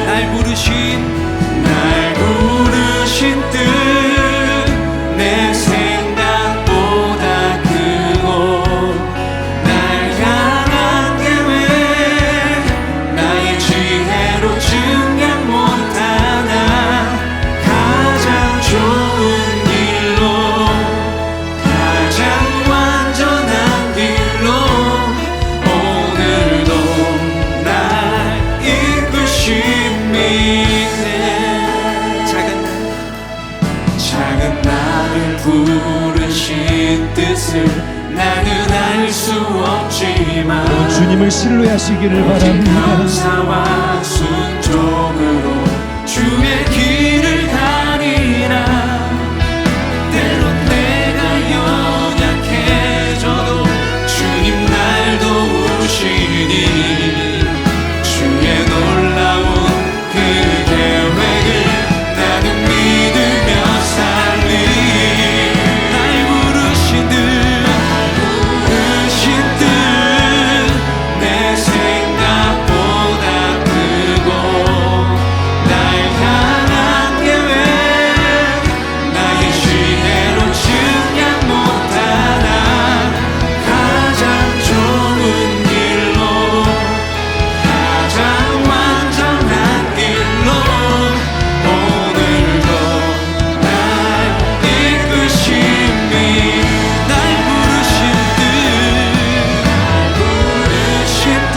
날 부르신 뜻 내 생각보다 크고, 날 향한 계획 나의 지혜로 증량 못하나. 가장 좋은 길로, 가장 완전한 길로 오늘도 날 이끄십니다. 작은 나를 부르신 뜻을 나는 알 수 없지만 주님을 신뢰하시기를 오직 바랍니다. 감사와 순종으로 주의 길을 가리라. 때론 내가 연약해져도 주님 날 도우시니 주의 놀라운 그 계획을 나는 믿으며 살리. 날 부르신 뜻 내 생각보다 크고, 날 향한 계획 나의 지혜로 증량 못하나. 가장 좋은 길로, 가장 완전한 길로 오늘도 날 이끄심이. 날 부르신 뜻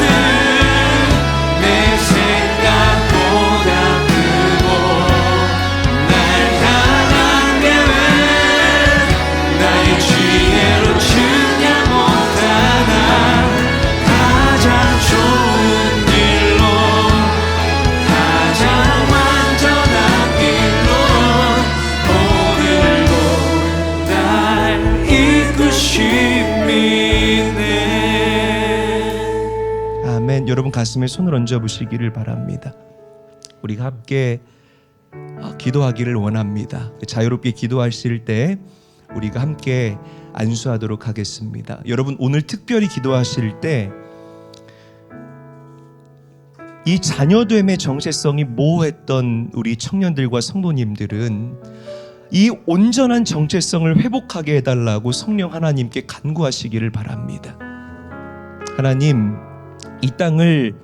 내 생각보다 크고, 날 향한 계획 나의 지혜로 증량 못하나. 가장 좋은 길로, 가장 완전한 길로 오늘도 날 이끄심이네. 아멘. 여러분 가슴에 손을 얹어 보시기를 바랍니다. 우리가 함께 기도하기를 원합니다. 자유롭게 기도하실 때 우리가 함께 안수하도록 하겠습니다. 여러분 오늘 특별히 기도하실 때 이 자녀됨의 정체성이 모호했던 우리 청년들과 성도님들은 이 온전한 정체성을 회복하게 해달라고 성령 하나님께 간구하시기를 바랍니다. 하나님, 이 땅을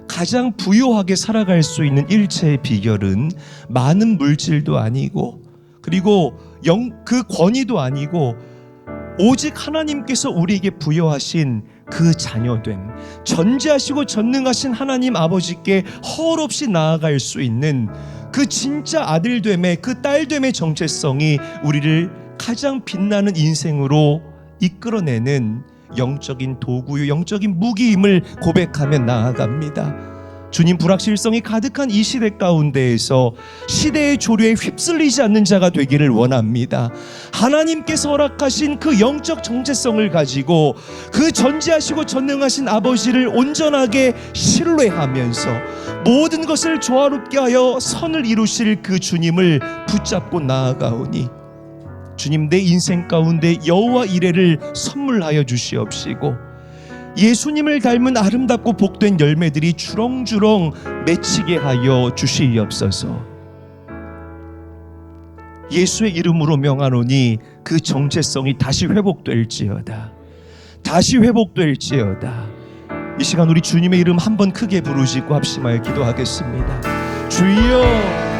가장 부유하게 살아갈 수 있는 일체의 비결은 많은 물질도 아니고 그리고 그 권위도 아니고 오직 하나님께서 우리에게 부여하신 그 자녀됨, 전지하시고 전능하신 하나님 아버지께 헐없이 나아갈 수 있는 그 진짜 아들됨의 그 딸됨의 정체성이 우리를 가장 빛나는 인생으로 이끌어내는 영적인 도구요, 영적인 무기임을 고백하며 나아갑니다. 주님, 불확실성이 가득한 이 시대 가운데에서 시대의 조류에 휩쓸리지 않는 자가 되기를 원합니다. 하나님께서 허락하신 그 영적 정체성을 가지고 그 전지하시고 전능하신 아버지를 온전하게 신뢰하면서 모든 것을 조화롭게 하여 선을 이루실 그 주님을 붙잡고 나아가오니 주님, 내 인생 가운데 여호와 이레를 선물하여 주시옵시고 예수님을 닮은 아름답고 복된 열매들이 주렁주렁 맺히게 하여 주시옵소서. 예수의 이름으로 명하노니 그 정체성이 다시 회복될지어다. 다시 회복될지어다. 이 시간 우리 주님의 이름 한번 크게 부르시고 합심하여 기도하겠습니다. 주여,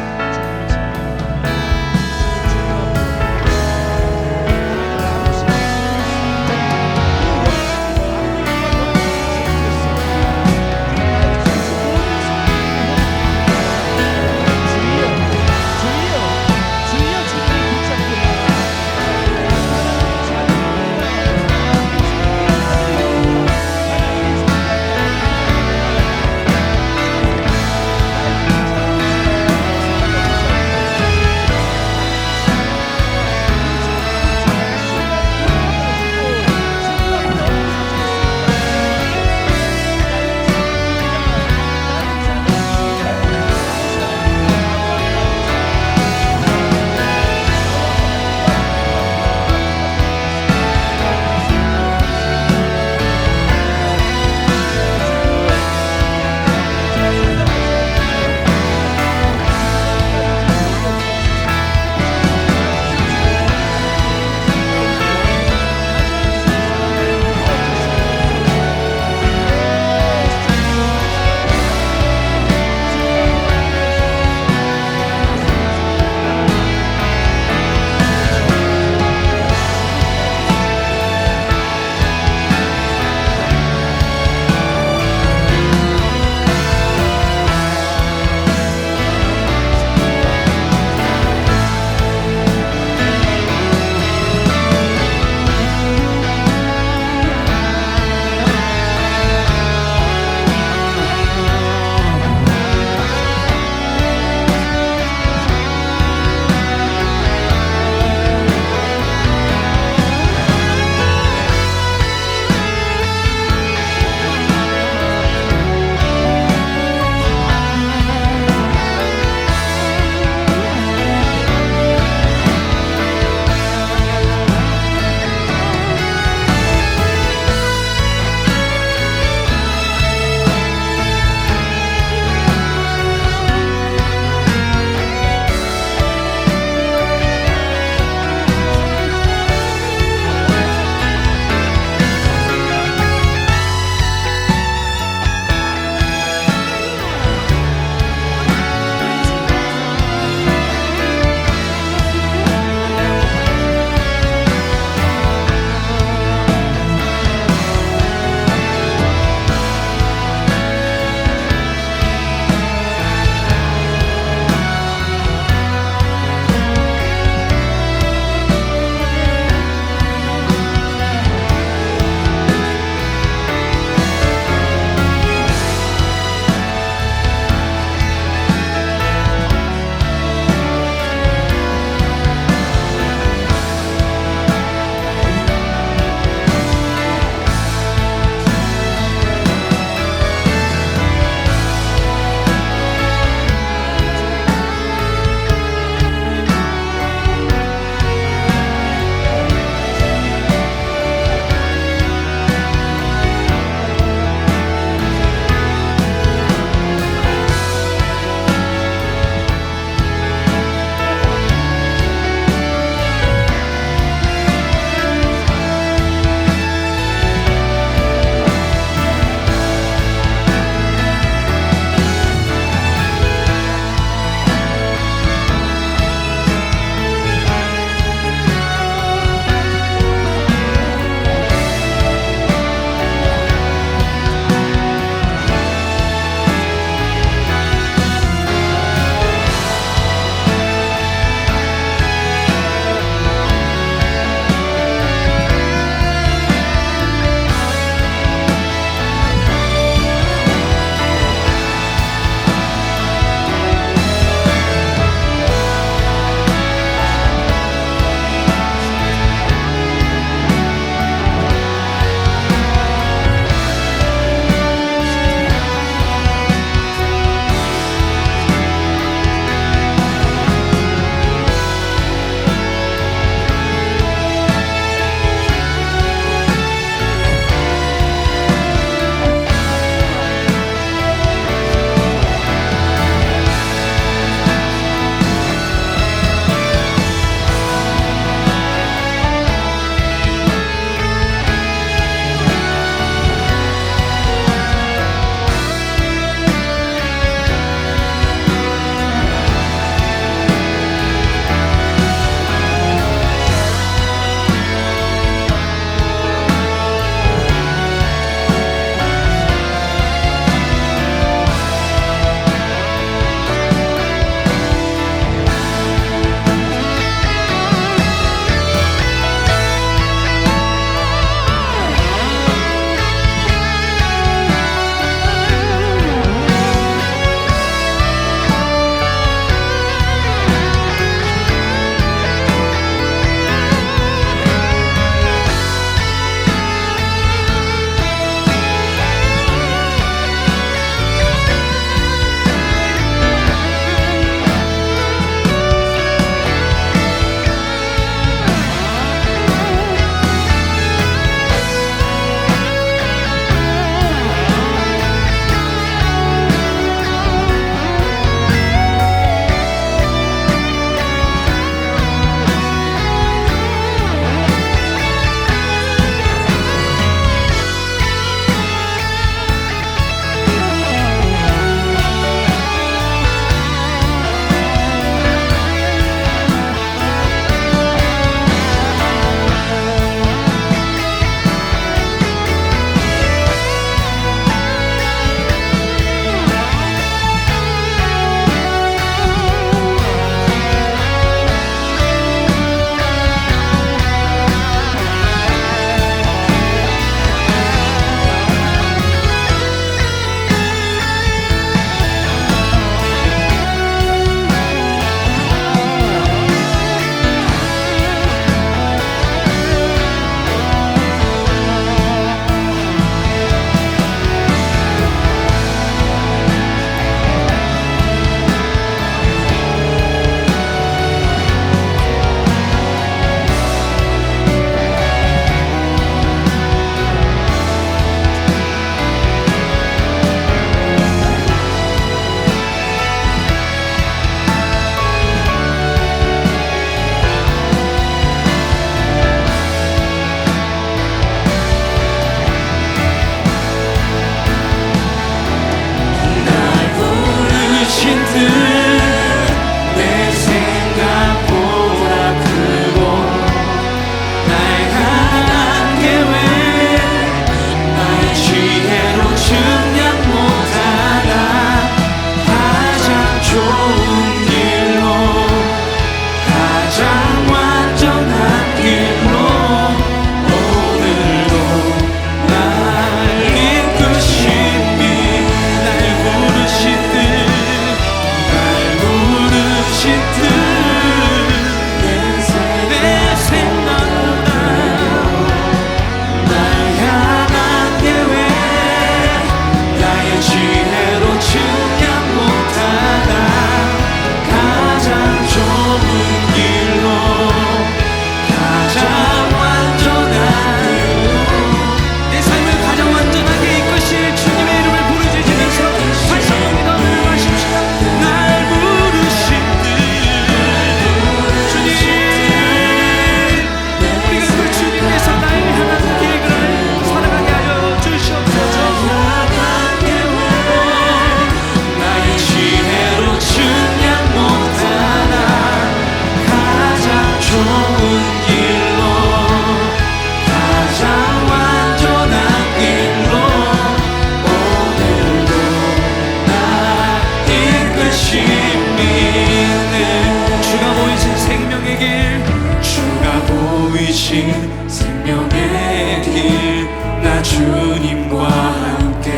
보이신 생명의 길 나 주님과 함께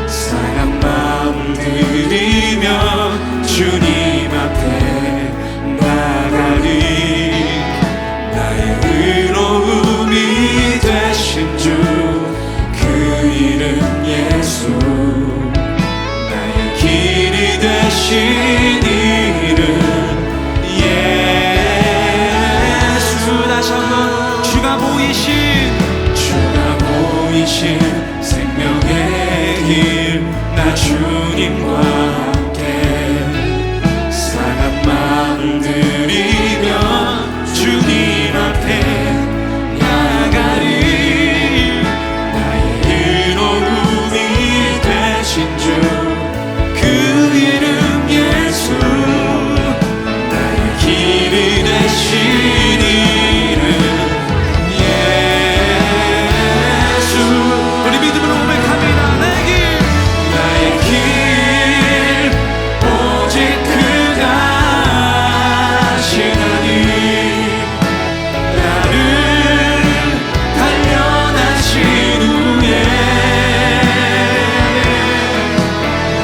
상한 마음을 들이며 주님 앞에 나가리 나의 의로움이 되신 주 그 이름 예수 나의 길이 되신 이름 예수 다시 한번 주가 보이신 생명의 길 나 주님과 함께 상한 마음을 들이며 주님 앞에 나가리 나의 의로움이 되신 주 그 이름 예수 나의 길이 되신 이름 예수 우리 믿음으로 고백합니다. 나의 길 오직 그가 하시나니 나를 단련하신 후에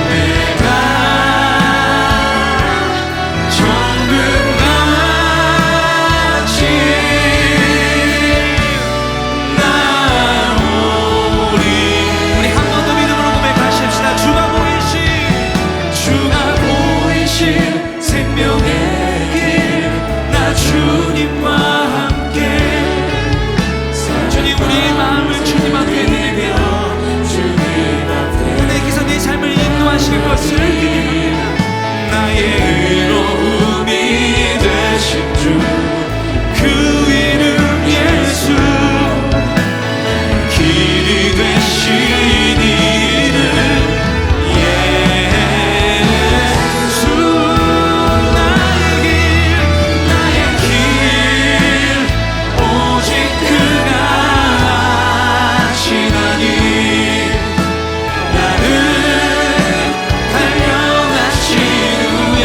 내가 정금같이 나오리 우리 한 번 더 믿음으로 고백하십시다. 주가 보이신 생명의 길 나 주님과 함께 주님, 우리의 마음을 주님 앞에 드리며 주님 앞에 내게서 내 삶을 인도하실 것을 기대합니다. 나의 의로움이 되신 주 그 이름 예수 길이 되신 이름 예수 나의 길 오직 그가 하시나니 나를 단련하신 후에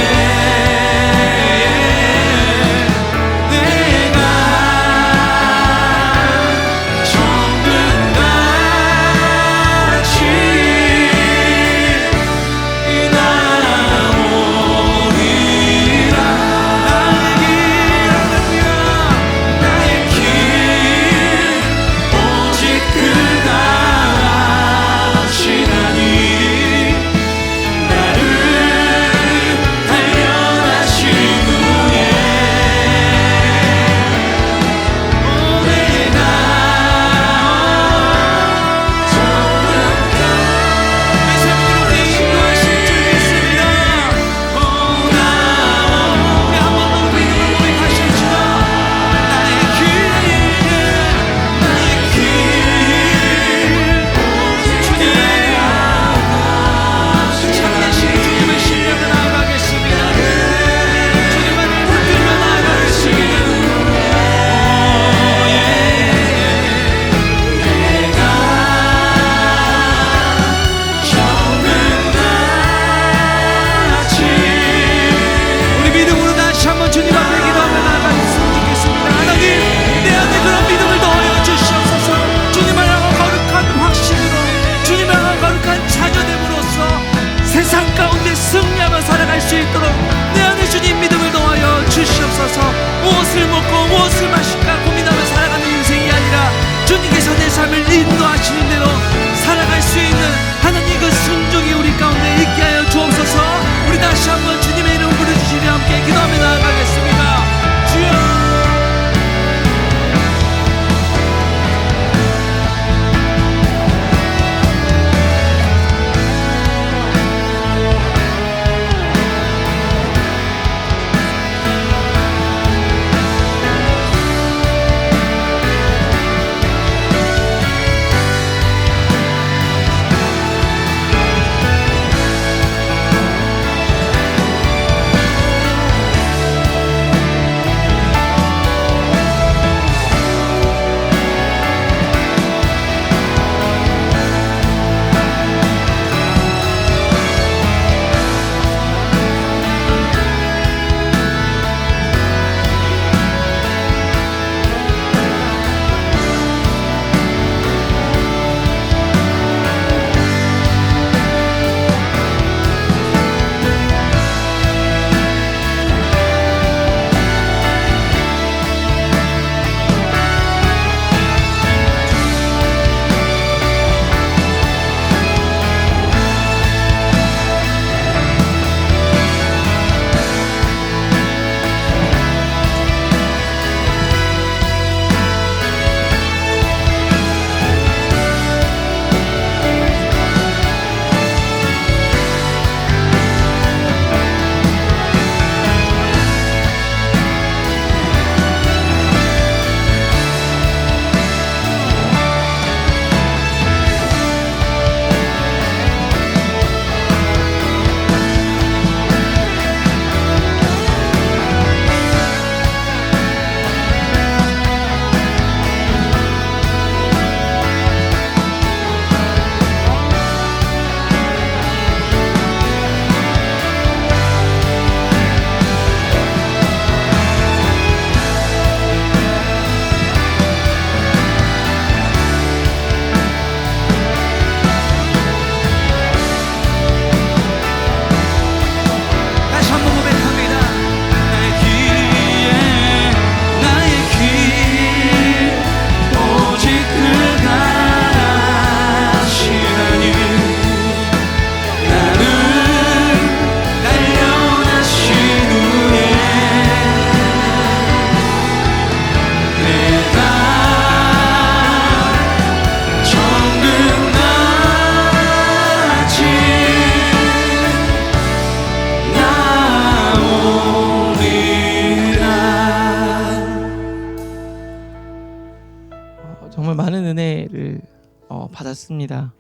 받았습니다.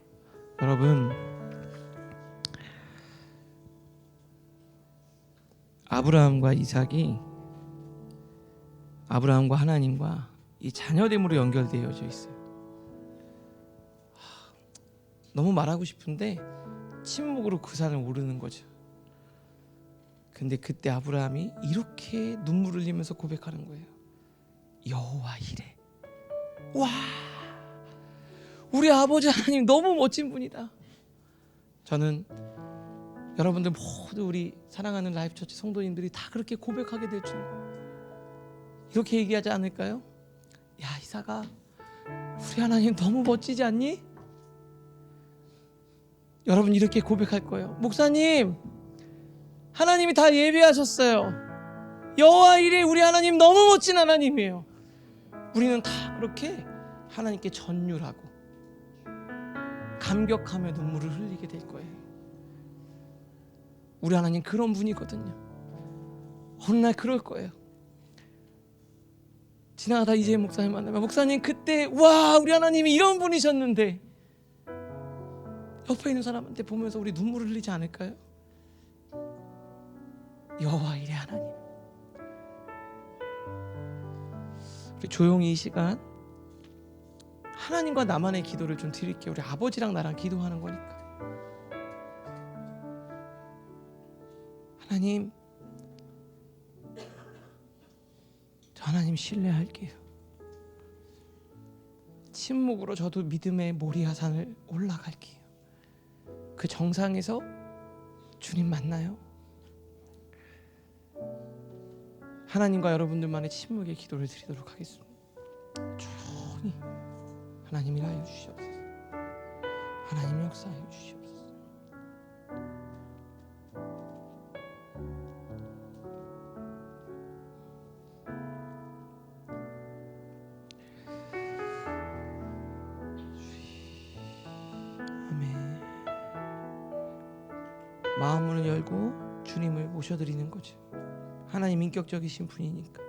여러분, 아브라함과 이삭이 아브라함과 하나님과 이 자녀됨으로 연결되어져 있어요. 너무 말하고 싶은데 침묵으로 그 산을 오르는 거죠. 근데 그때 아브라함이 이렇게 눈물을 흘리면서 고백하는 거예요. 여호와 이래. 와, 우리 아버지 하나님 너무 멋진 분이다. 저는 여러분들 모두 우리 사랑하는 라이프처치 성도님들이 다 그렇게 고백하게 될 줄 이렇게 얘기하지 않을까요? 야, 이삭아, 우리 하나님 너무 멋지지 않니? 여러분 이렇게 고백할 거예요. 목사님, 하나님이 다 예비하셨어요. 여호와 이래, 우리 하나님 너무 멋진 하나님이에요. 우리는 다 그렇게 하나님께 전율하고 감격하며 눈물을 흘리게 될 거예요. 우리 하나님 그런 분이거든요. 어느 날 그럴 거예요. 지나가다 이재희 목사님 만나면, 목사님 그때 와, 우리 하나님이 이런 분이셨는데, 옆에 있는 사람한테 보면서 우리 눈물을 흘리지 않을까요? 여호와 이래 하나님. 우리 조용히 이 시간 하나님과 나만의 기도를 좀 드릴게요. 우리 아버지랑 나랑 기도하는 거니까. 하나님, 저 하나님 신뢰할게요. 침묵으로 저도 믿음의 모리아산을 올라갈게요. 그 정상에서 주님 만나요. 하나님과 여러분들만의 침묵의 기도를 드리도록 하겠습니다. 조용히 하나님 일하여 주시옵소서. 하나님 역사하여 주시옵소서. 아멘. 마음문을 열고 주님을 모셔드리는 거죠. 하나님 인격적이신 분이니까.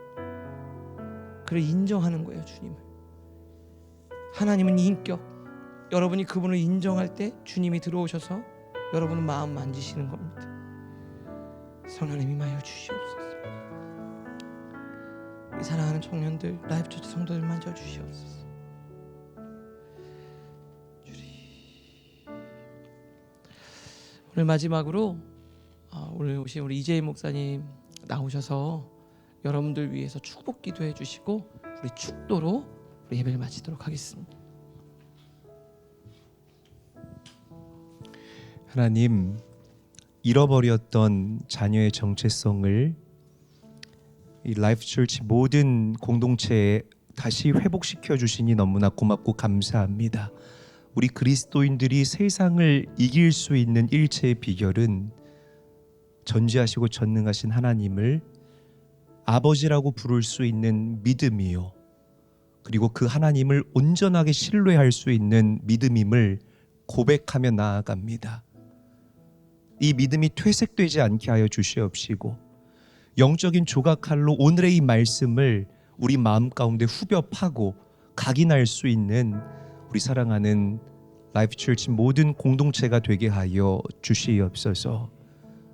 그를 인정하는 거예요, 주님을. 하나님은 인격. 여러분이 그분을 인정할 때 주님이 들어오셔서 여러분은 마음 만지시는 겁니다. 성령님 임하여 주시옵소서. 우리 사랑하는 청년들, 라이프처치 성도들 만져 주시옵소서. 오늘 마지막으로 오늘 오신 우리 이재희 목사님 나오셔서 여러분들 위해서 축복 기도해 주시고 우리 축도로 우리 예배를 마치도록 하겠습니다. 하나님, 잃어버렸던 자녀의 정체성을 이 라이프 철치 모든 공동체에 다시 회복시켜 주시니 너무나 고맙고 감사합니다. 우리 그리스도인들이 세상을 이길 수 있는 일체의 비결은 전지하시고 전능하신 하나님을 아버지라고 부를 수 있는 믿음이요, 그리고 그 하나님을 온전하게 신뢰할 수 있는 믿음임을 고백하며 나아갑니다. 이 믿음이 퇴색되지 않게 하여 주시옵시고, 영적인 조각칼로 오늘의 이 말씀을 우리 마음 가운데 후벼 파고 각인할 수 있는 우리 사랑하는 라이프 철치 모든 공동체가 되게 하여 주시옵소서.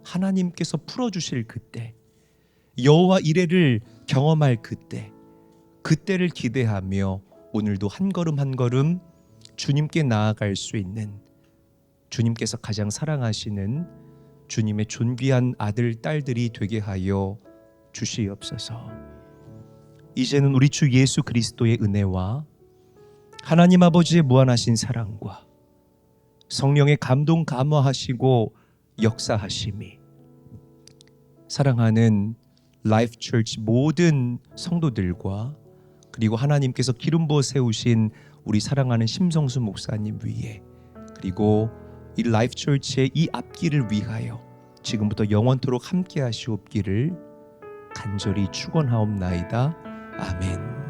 하나님께서 풀어주실 그때, 여호와 이레를 경험할 그때, 그때를 기대하며 오늘도 한 걸음 한 걸음 주님께 나아갈 수 있는, 주님께서 가장 사랑하시는 주님의 존귀한 아들 딸들이 되게 하여 주시옵소서. 이제는 우리 주 예수 그리스도의 은혜와 하나님 아버지의 무한하신 사랑과 성령의 감동 감화하시고 역사하심이 사랑하는 라이프 철치 모든 성도들과, 그리고 하나님께서 기름 부어 세우신 우리 사랑하는 심성수 목사님 위에, 그리고 이 라이프 철치의 이 앞길을 위하여 지금부터 영원토록 함께 하시옵기를 간절히 축원하옵나이다. 아멘.